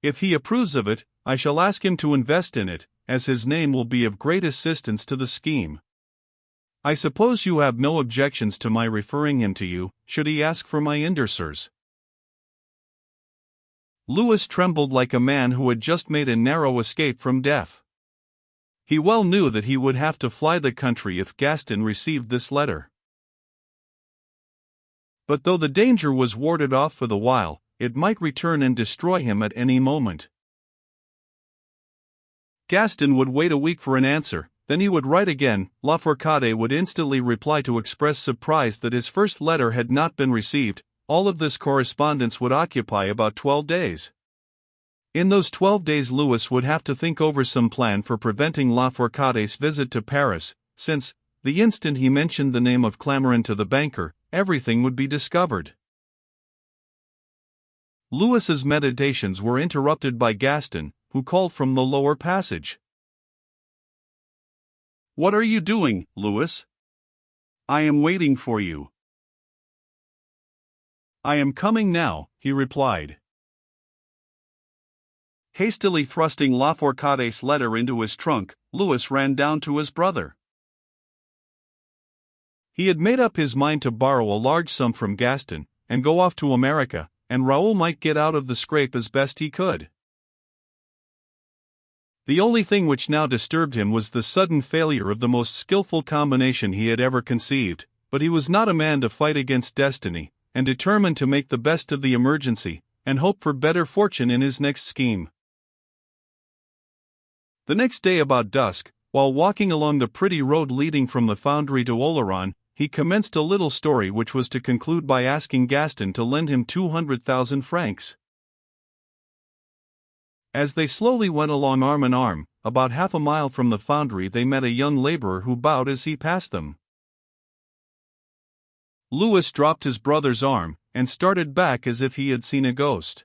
If he approves of it, I shall ask him to invest in it, as his name will be of great assistance to the scheme. I suppose you have no objections to my referring him to you, should he ask for my indicers." Louis trembled like a man who had just made a narrow escape from death. He well knew that he would have to fly the country if Gaston received this letter. But though the danger was warded off for the while, it might return and destroy him at any moment. Gaston would wait a week for an answer, then he would write again. La Fourcade would instantly reply to express surprise that his first letter had not been received. All of this correspondence would occupy about 12 days. In those 12 days Louis would have to think over some plan for preventing La Fourcade's visit to Paris, since, the instant he mentioned the name of Clamaran to the banker, everything would be discovered. Louis's meditations were interrupted by Gaston, who called from the lower passage. "What are you doing, Louis? I am waiting for you." "I am coming now," he replied. Hastily thrusting Lafourcade's letter into his trunk, Louis ran down to his brother. He had made up his mind to borrow a large sum from Gaston, and go off to America, and Raoul might get out of the scrape as best he could. The only thing which now disturbed him was the sudden failure of the most skillful combination he had ever conceived, but he was not a man to fight against destiny, and determined to make the best of the emergency, and hope for better fortune in his next scheme. The next day about dusk, while walking along the pretty road leading from the foundry to Oloron, he commenced a little story which was to conclude by asking Gaston to lend him 200,000 francs. As they slowly went along arm in arm, about half a mile from the foundry they met a young laborer who bowed as he passed them. Louis dropped his brother's arm, and started back as if he had seen a ghost.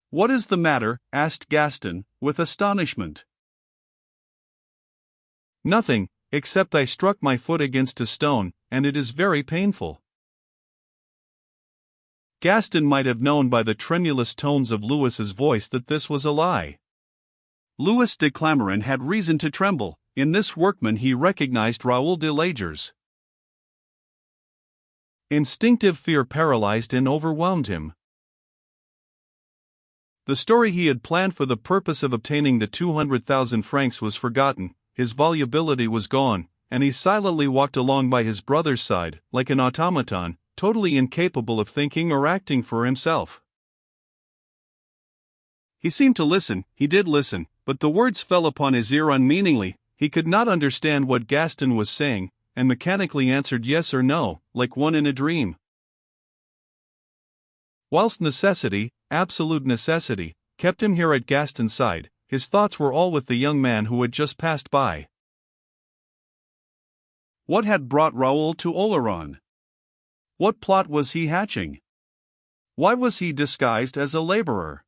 "What is the matter?" asked Gaston, with astonishment. "Nothing, except I struck my foot against a stone, and it is very painful." Gaston might have known by the tremulous tones of Louis's voice that this was a lie. Louis de Clamaran had reason to tremble. In this workman he recognized Raoul de Lagers. Instinctive fear paralyzed and overwhelmed him. The story he had planned for the purpose of obtaining the 200,000 francs was forgotten, his volubility was gone, and he silently walked along by his brother's side, like an automaton, totally incapable of thinking or acting for himself. He seemed to listen, he did listen, but the words fell upon his ear unmeaningly. He could not understand what Gaston was saying, and mechanically answered yes or no, like one in a dream. Whilst necessity, absolute necessity, kept him here at Gaston's side, his thoughts were all with the young man who had just passed by. What had brought Raoul to Oloron? What plot was he hatching? Why was he disguised as a laborer?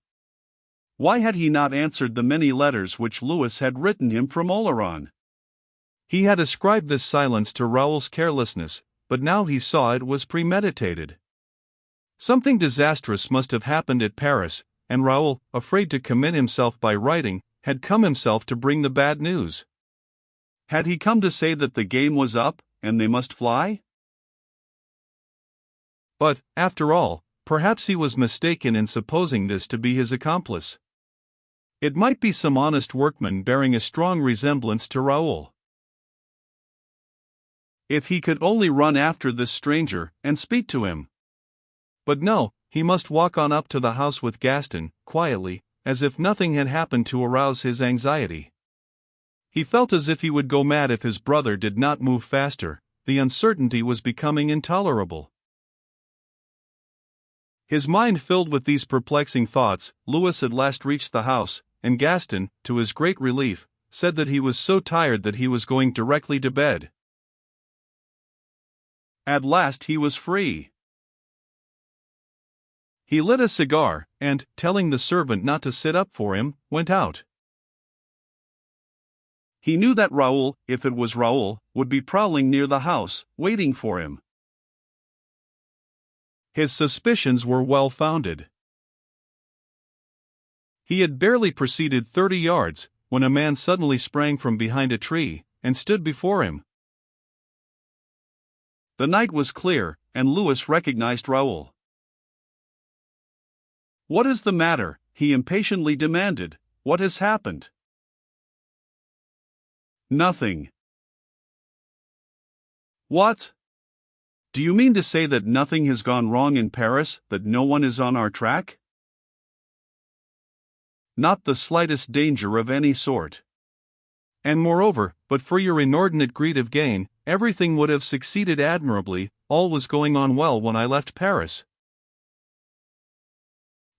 Why had he not answered the many letters which Louis had written him from Oloron? He had ascribed this silence to Raoul's carelessness, but now he saw it was premeditated. Something disastrous must have happened at Paris, and Raoul, afraid to commit himself by writing, had come himself to bring the bad news. Had he come to say that the game was up, and they must fly? But, after all, perhaps he was mistaken in supposing this to be his accomplice. It might be some honest workman bearing a strong resemblance to Raoul. If he could only run after this stranger, and speak to him. But no, he must walk on up to the house with Gaston, quietly, as if nothing had happened to arouse his anxiety. He felt as if he would go mad if his brother did not move faster. The uncertainty was becoming intolerable. His mind filled with these perplexing thoughts, Louis at last reached the house, and Gaston, to his great relief, said that he was so tired that he was going directly to bed. At last he was free. He lit a cigar, and, telling the servant not to sit up for him, went out. He knew that Raoul, if it was Raoul, would be prowling near the house, waiting for him. His suspicions were well founded. He had barely proceeded 30 yards, when a man suddenly sprang from behind a tree, and stood before him. The night was clear, and Louis recognized Raoul. "What is the matter?" he impatiently demanded. "What has happened?" "Nothing." "What? Do you mean to say that nothing has gone wrong in Paris, that no one is on our track?" "Not the slightest danger of any sort. And moreover, but for your inordinate greed of gain, everything would have succeeded admirably. All was going on well when I left Paris."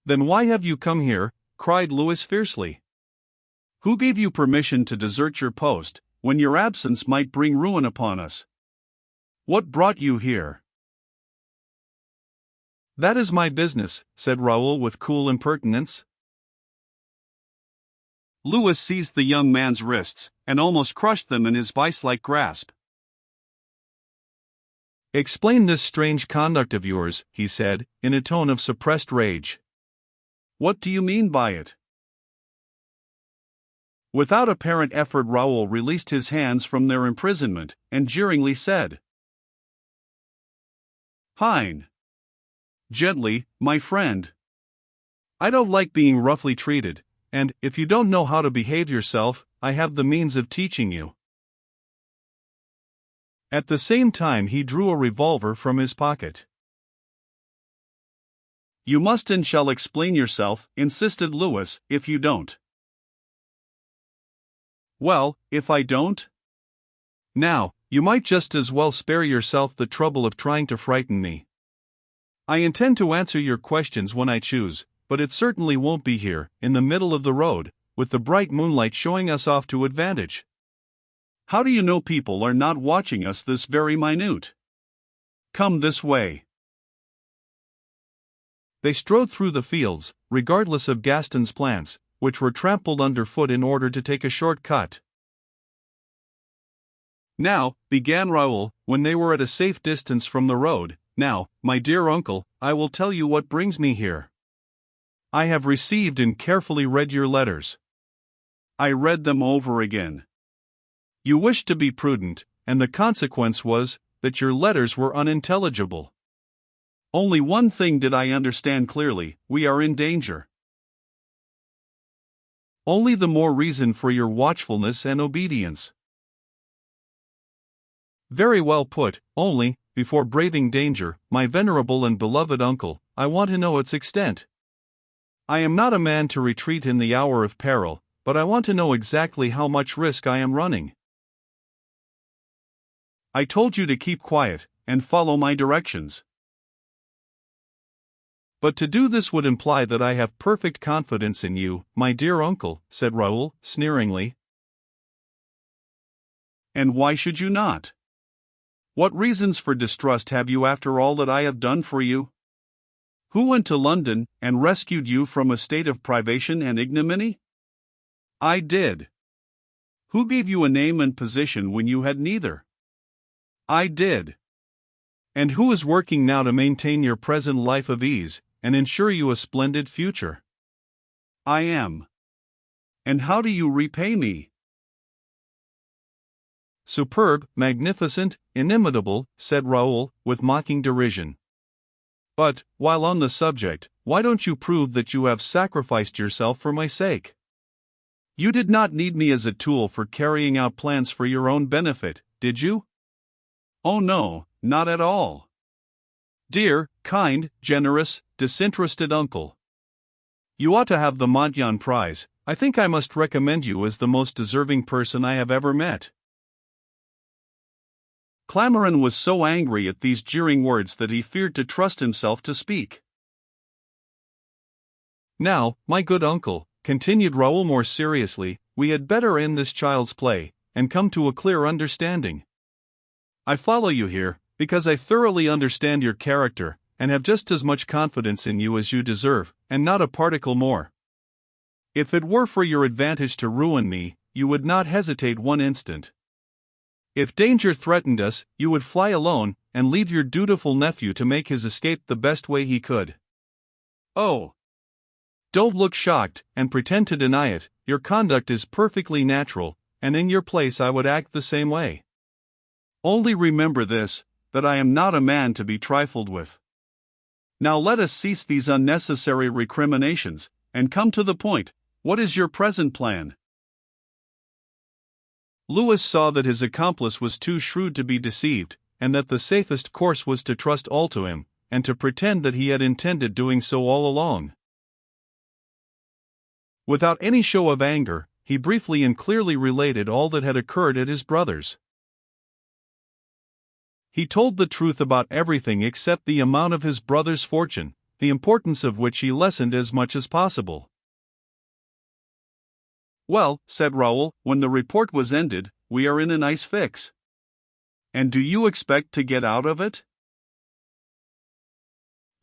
"Then why have you come here?" cried Louis fiercely. "Who gave you permission to desert your post, when your absence might bring ruin upon us. What brought you here?" "That is my business," said Raoul with cool impertinence. Louis seized the young man's wrists, and almost crushed them in his vice-like grasp. "Explain this strange conduct of yours," he said, in a tone of suppressed rage. "What do you mean by it?" Without apparent effort, Raoul released his hands from their imprisonment, and jeeringly said, "Hein! Gently, my friend. I don't like being roughly treated, and, if you don't know how to behave yourself, I have the means of teaching you." At the same time he drew a revolver from his pocket. "You must and shall explain yourself," insisted Louis, "if you don't." "Well, if I don't?" "Now, you might just as well spare yourself the trouble of trying to frighten me. I intend to answer your questions when I choose, but it certainly won't be here, in the middle of the road, with the bright moonlight showing us off to advantage." "How do you know people are not watching us this very minute? Come this way." They strode through the fields, regardless of Gaston's plants, which were trampled underfoot in order to take a short cut. "Now," began Raoul, when they were at a safe distance from the road, "now, my dear uncle, I will tell you what brings me here. I have received and carefully read your letters. I read them over again. You wished to be prudent, and the consequence was that your letters were unintelligible. Only one thing did I understand clearly: we are in danger." "Only the more reason for your watchfulness and obedience." "Very well put, only, before braving danger, my venerable and beloved uncle, I want to know its extent. I am not a man to retreat in the hour of peril, but I want to know exactly how much risk I am running." "I told you to keep quiet, and follow my directions." "But to do this would imply that I have perfect confidence in you, my dear uncle," said Raoul, sneeringly. "And why should you not? What reasons for distrust have you after all that I have done for you? Who went to London, and rescued you from a state of privation and ignominy? I did. Who gave you a name and position when you had neither? I did. And who is working now to maintain your present life of ease, and ensure you a splendid future? I am. And how do you repay me?" "Superb, magnificent, inimitable," said Raoul, with mocking derision. "But, while on the subject, why don't you prove that you have sacrificed yourself for my sake? You did not need me as a tool for carrying out plans for your own benefit, did you?" "Oh no, not at all." "Dear, kind, generous, disinterested uncle. You ought to have the Montyon Prize. I think I must recommend you as the most deserving person I have ever met." Clamaran was so angry at these jeering words that he feared to trust himself to speak. "Now, my good uncle," continued Raoul more seriously, "we had better end this child's play, and come to a clear understanding. I follow you here, because I thoroughly understand your character, and have just as much confidence in you as you deserve, and not a particle more. If it were for your advantage to ruin me, you would not hesitate one instant. If danger threatened us, you would fly alone, and leave your dutiful nephew to make his escape the best way he could. Oh! Don't look shocked, and pretend to deny it. Your conduct is perfectly natural, and in your place I would act the same way. Only remember this, that I am not a man to be trifled with. Now let us cease these unnecessary recriminations, and come to the point. What is your present plan?" Louis saw that his accomplice was too shrewd to be deceived, and that the safest course was to trust all to him, and to pretend that he had intended doing so all along. Without any show of anger, he briefly and clearly related all that had occurred at his brother's. He told the truth about everything except the amount of his brother's fortune, the importance of which he lessened as much as possible. Well, said Raoul, when the report was ended, we are in a nice fix. And do you expect to get out of it?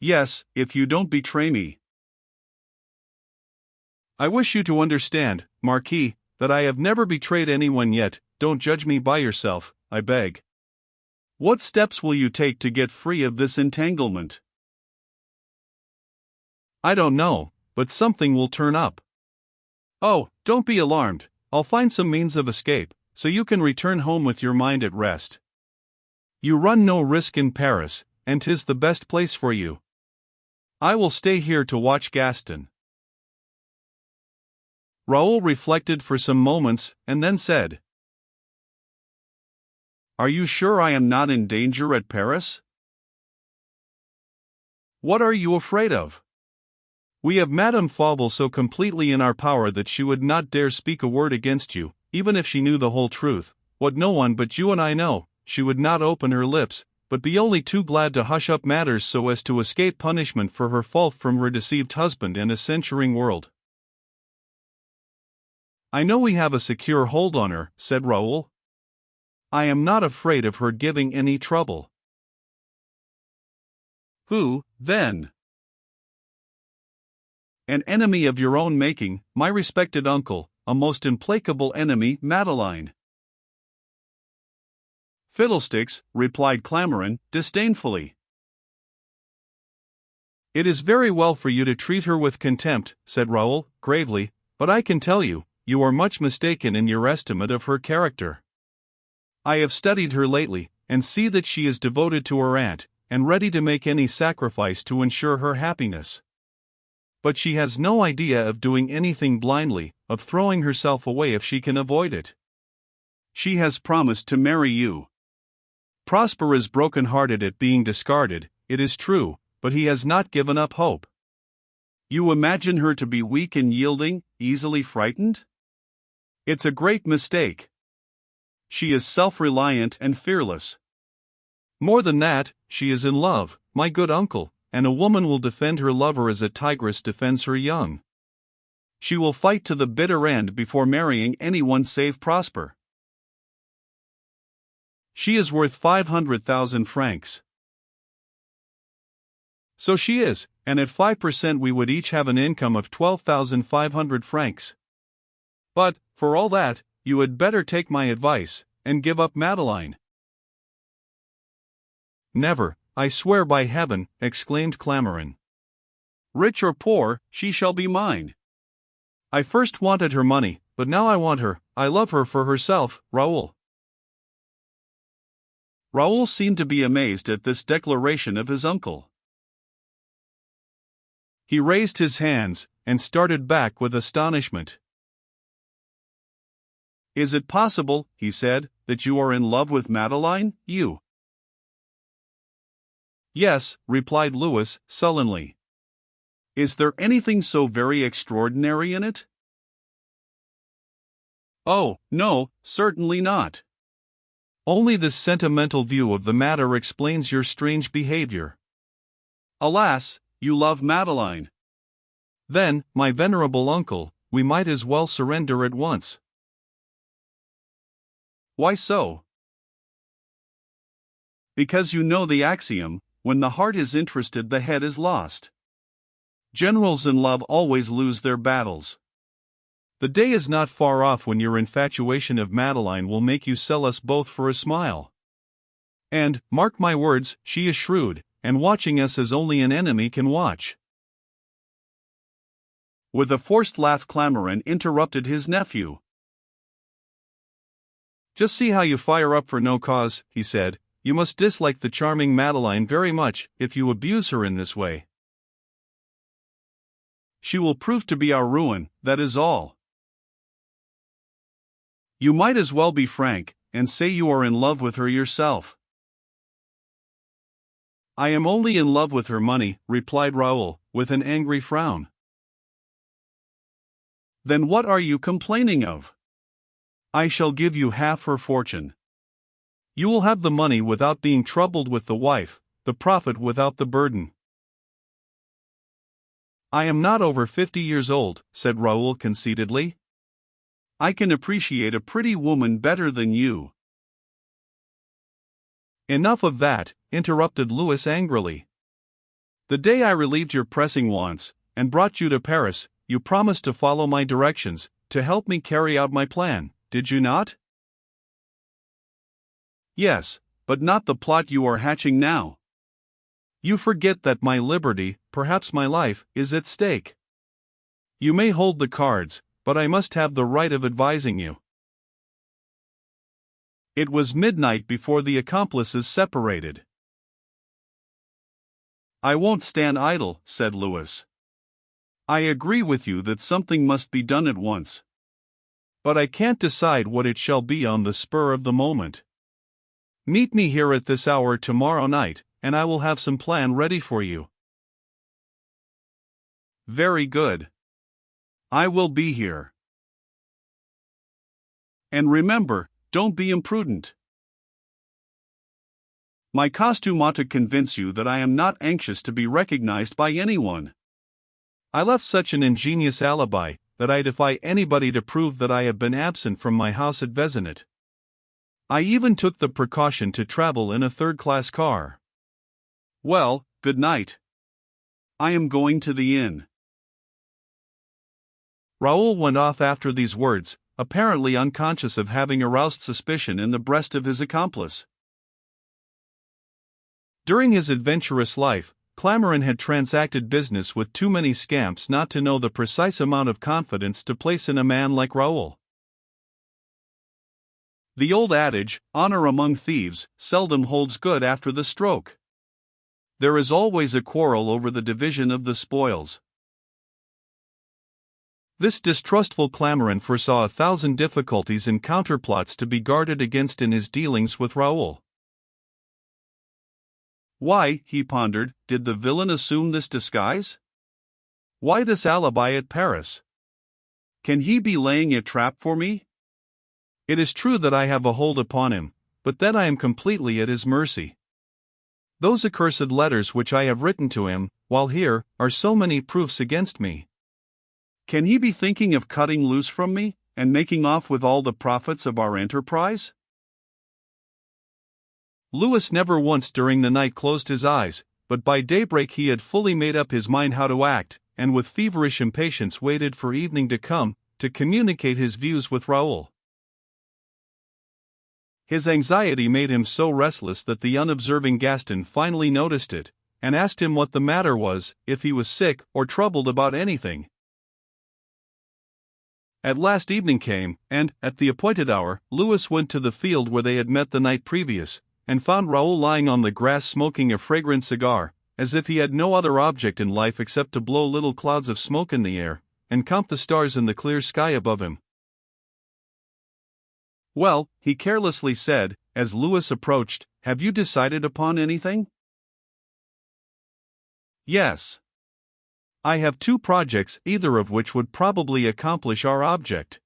Yes, if you don't betray me. I wish you to understand, Marquis, that I have never betrayed anyone yet. Don't judge me by yourself, I beg. What steps will you take to get free of this entanglement? I don't know, but something will turn up. Oh, don't be alarmed, I'll find some means of escape, so you can return home with your mind at rest. You run no risk in Paris, and 'tis the best place for you. I will stay here to watch Gaston. Raoul reflected for some moments, and then said, Are you sure I am not in danger at Paris? What are you afraid of? We have Madame Fauvel so completely in our power that she would not dare speak a word against you, even if she knew the whole truth, what no one but you and I know. She would not open her lips, but be only too glad to hush up matters so as to escape punishment for her fault from her deceived husband and a censuring world. I know we have a secure hold on her, said Raoul. I am not afraid of her giving any trouble. Who, then? An enemy of your own making, my respected uncle, a most implacable enemy, Madeline. Fiddlesticks, replied Clamaran, disdainfully. It is very well for you to treat her with contempt, said Raoul, gravely, but I can tell you, you are much mistaken in your estimate of her character. I have studied her lately, and see that she is devoted to her aunt, and ready to make any sacrifice to ensure her happiness. But she has no idea of doing anything blindly, of throwing herself away if she can avoid it. She has promised to marry you. Prosper is broken-hearted at being discarded, it is true, but he has not given up hope. You imagine her to be weak and yielding, easily frightened? It's a great mistake. She is self-reliant and fearless. More than that, she is in love, my good uncle, and a woman will defend her lover as a tigress defends her young. She will fight to the bitter end before marrying anyone save Prosper. She is worth 500,000 francs. So she is, and at 5% we would each have an income of 12,500 francs. But, for all that, you had better take my advice, and give up Madeline. Never, I swear by heaven, exclaimed Clamaran. Rich or poor, she shall be mine. I first wanted her money, but now I want her. I love her for herself, Raoul. Raoul seemed to be amazed at this declaration of his uncle. He raised his hands, and started back with astonishment. Is it possible, he said, that you are in love with Madeline, you? Yes, replied Louis, sullenly. Is there anything so very extraordinary in it? Oh, no, certainly not. Only this sentimental view of the matter explains your strange behavior. Alas, you love Madeline. Then, my venerable uncle, we might as well surrender at once. Why so? Because you know the axiom, when the heart is interested the head is lost. Generals in love always lose their battles. The day is not far off when your infatuation of Madeline will make you sell us both for a smile. And, mark my words, she is shrewd, and watching us as only an enemy can watch. With a forced laugh Clamaran interrupted his nephew. Just see how you fire up for no cause, he said. You must dislike the charming Madeline very much, if you abuse her in this way. She will prove to be our ruin, that is all. You might as well be frank, and say you are in love with her yourself. I am only in love with her money, replied Raoul, with an angry frown. Then what are you complaining of? I shall give you half her fortune. You will have the money without being troubled with the wife, the profit without the burden. I am not over 50 years old, said Raoul conceitedly. I can appreciate a pretty woman better than you. Enough of that, interrupted Louis angrily. The day I relieved your pressing wants, and brought you to Paris, you promised to follow my directions, to help me carry out my plan, did you not? Yes, but not the plot you are hatching now. You forget that my liberty, perhaps my life, is at stake. You may hold the cards, but I must have the right of advising you. It was midnight before the accomplices separated. I won't stand idle, said Louis. I agree with you that something must be done at once. But I can't decide what it shall be on the spur of the moment. Meet me here at this hour tomorrow night, and I will have some plan ready for you. Very good. I will be here. And remember, don't be imprudent. My costume ought to convince you that I am not anxious to be recognized by anyone. I left such an ingenious alibi that I defy anybody to prove that I have been absent from my house at Vézenet. I even took the precaution to travel in a third-class car. Well, good night. I am going to the inn. Raoul went off after these words, apparently unconscious of having aroused suspicion in the breast of his accomplice. During his adventurous life, Clamaran had transacted business with too many scamps not to know the precise amount of confidence to place in a man like Raoul. The old adage, honor among thieves, seldom holds good after the stroke. There is always a quarrel over the division of the spoils. This distrustful Clamaran foresaw 1,000 difficulties and counterplots to be guarded against in his dealings with Raoul. Why, he pondered, did the villain assume this disguise? Why this alibi at Paris? Can he be laying a trap for me? It is true that I have a hold upon him, but then I am completely at his mercy. Those accursed letters which I have written to him, while here, are so many proofs against me. Can he be thinking of cutting loose from me, and making off with all the profits of our enterprise? Louis never once during the night closed his eyes, but by daybreak he had fully made up his mind how to act, and with feverish impatience waited for evening to come, to communicate his views with Raoul. His anxiety made him so restless that the unobserving Gaston finally noticed it, and asked him what the matter was, if he was sick or troubled about anything. At last evening came, and, at the appointed hour, Louis went to the field where they had met the night previous, and found Raoul lying on the grass smoking a fragrant cigar, as if he had no other object in life except to blow little clouds of smoke in the air, and count the stars in the clear sky above him. Well, he carelessly said, as Louis approached, have you decided upon anything? Yes. I have 2 projects, either of which would probably accomplish our object.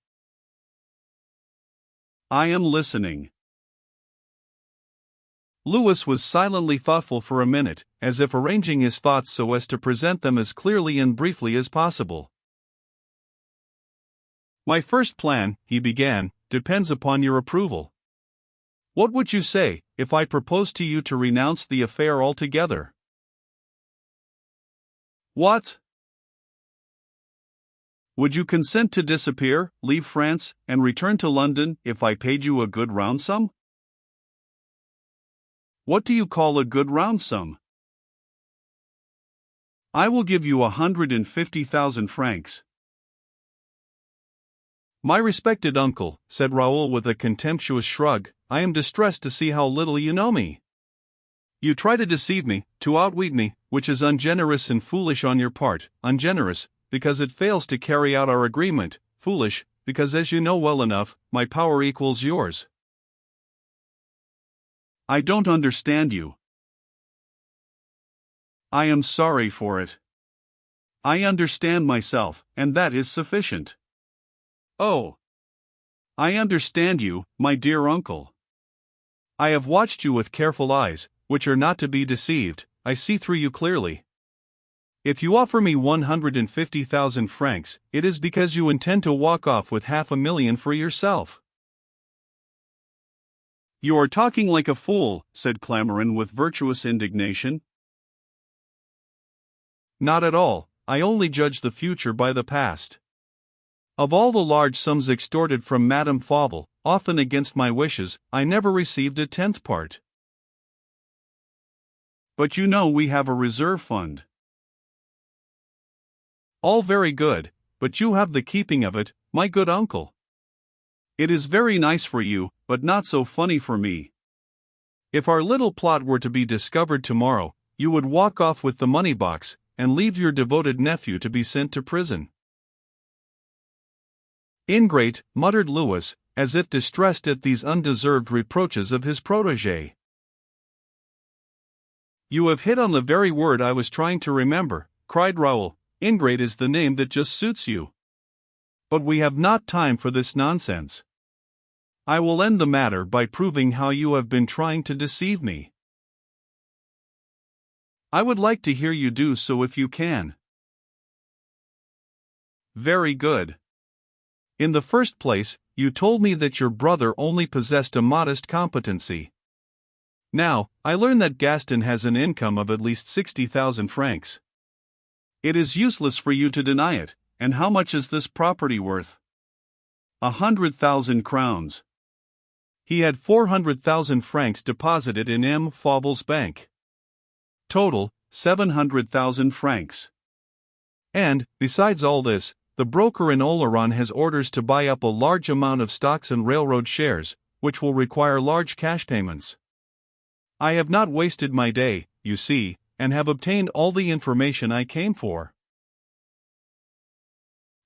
I am listening. Louis was silently thoughtful for a minute, as if arranging his thoughts so as to present them as clearly and briefly as possible. My first plan, he began, depends upon your approval. What would you say, if I proposed to you to renounce the affair altogether? What? Would you consent to disappear, leave France, and return to London if I paid you a good round sum? What do you call a good round sum? I will give you 150,000 francs. My respected uncle, said Raoul with a contemptuous shrug, I am distressed to see how little you know me. You try to deceive me, to outwit me, which is ungenerous and foolish on your part, ungenerous, because it fails to carry out our agreement, foolish, because as you know well enough, my power equals yours. I don't understand you. I am sorry for it. I understand myself, and that is sufficient. Oh. I understand you, my dear uncle. I have watched you with careful eyes, which are not to be deceived, I see through you clearly. If you offer me 150,000 francs, it is because you intend to walk off with 500,000 for yourself. You are talking like a fool, said Clamarin with virtuous indignation. Not at all, I only judge the future by the past. Of all the large sums extorted from Madame Fauvel, often against my wishes, I never received a tenth part. But you know we have a reserve fund. All very good, but you have the keeping of it, my good uncle. It is very nice for you, but not so funny for me. If our little plot were to be discovered tomorrow, you would walk off with the money box, and leave your devoted nephew to be sent to prison. Ingrate, muttered Louis, as if distressed at these undeserved reproaches of his protégé. You have hit on the very word I was trying to remember, cried Raoul. Ingrate is the name that just suits you. But we have not time for this nonsense. I will end the matter by proving how you have been trying to deceive me. I would like to hear you do so if you can. Very good. In the first place, you told me that your brother only possessed a modest competency. Now, I learn that Gaston has an income of at least 60,000 francs. It is useless for you to deny it, and how much is this property worth? 100,000 crowns. He had 400,000 francs deposited in M. Fauvel's bank. Total, 700,000 francs. And, besides all this, the broker in Oloron has orders to buy up a large amount of stocks and railroad shares, which will require large cash payments. I have not wasted my day, you see, and have obtained all the information I came for.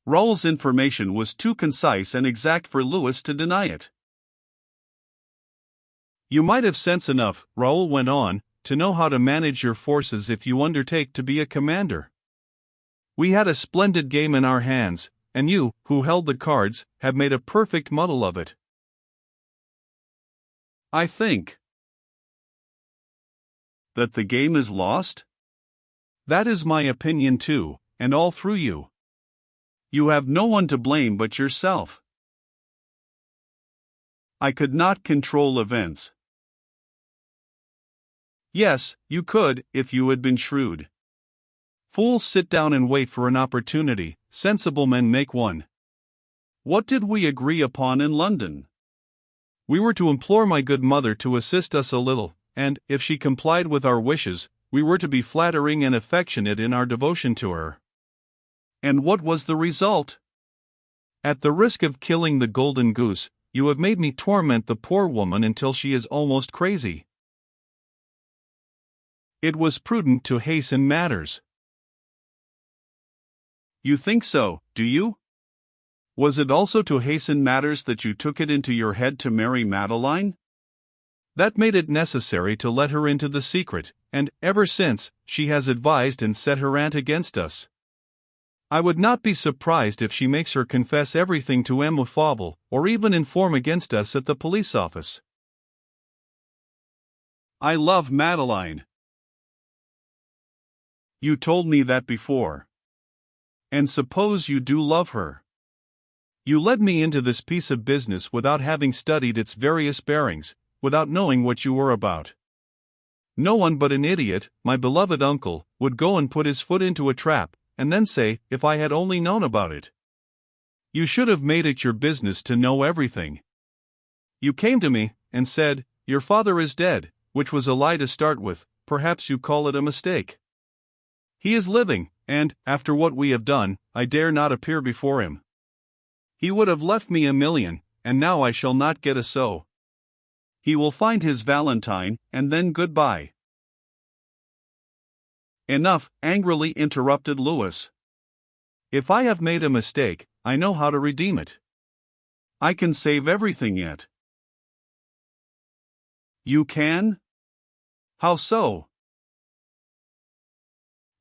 Raoul's information was too concise and exact for Louis to deny it. You might have sense enough, Raoul went on, to know how to manage your forces if you undertake to be a commander. We had a splendid game in our hands, and you, who held the cards, have made a perfect muddle of it. I think that the game is lost? That is my opinion too, and all through you. You have no one to blame but yourself. I could not control events. Yes, you could, if you had been shrewd. Fools sit down and wait for an opportunity, sensible men make one. What did we agree upon in London? We were to implore my good mother to assist us a little, and, if she complied with our wishes, we were to be flattering and affectionate in our devotion to her. And what was the result? At the risk of killing the golden goose, you have made me torment the poor woman until she is almost crazy. It was prudent to hasten matters. You think so, do you? Was it also to hasten matters that you took it into your head to marry Madeleine? That made it necessary to let her into the secret, and, ever since, she has advised and set her aunt against us. I would not be surprised if she makes her confess everything to M. Fauvel, or even inform against us at the police office. I love Madeleine. You told me that before. And suppose you do love her. You led me into this piece of business without having studied its various bearings, without knowing what you were about. No one but an idiot, my beloved uncle, would go and put his foot into a trap, and then say, if I had only known about it. You should have made it your business to know everything. You came to me, and said, your father is dead, which was a lie to start with, perhaps you call it a mistake. He is living, and, after what we have done, I dare not appear before him. He would have left me 1,000,000, and now I shall not get a sou. He will find his Valentine, and then goodbye. Enough, angrily interrupted Louis. If I have made a mistake, I know how to redeem it. I can save everything yet. You can? How so?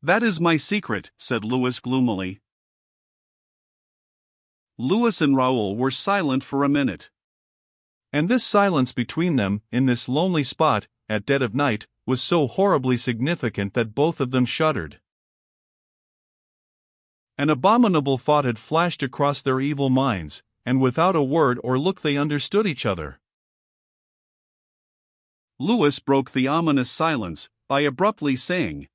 That is my secret, said Louis gloomily. Louis and Raoul were silent for a minute. And this silence between them, in this lonely spot, at dead of night, was so horribly significant that both of them shuddered. An abominable thought had flashed across their evil minds, and without a word or look they understood each other. Louis broke the ominous silence by abruptly saying,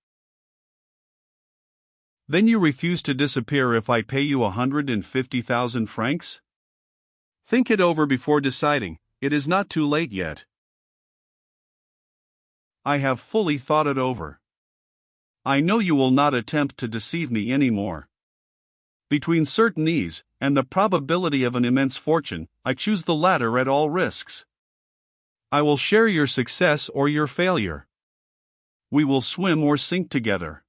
"Then you refuse to disappear if I pay you 150,000 francs? Think it over before deciding, it is not too late yet." "I have fully thought it over. I know you will not attempt to deceive me anymore. Between certain ease and the probability of an immense fortune, I choose the latter at all risks. I will share your success or your failure. We will swim or sink together.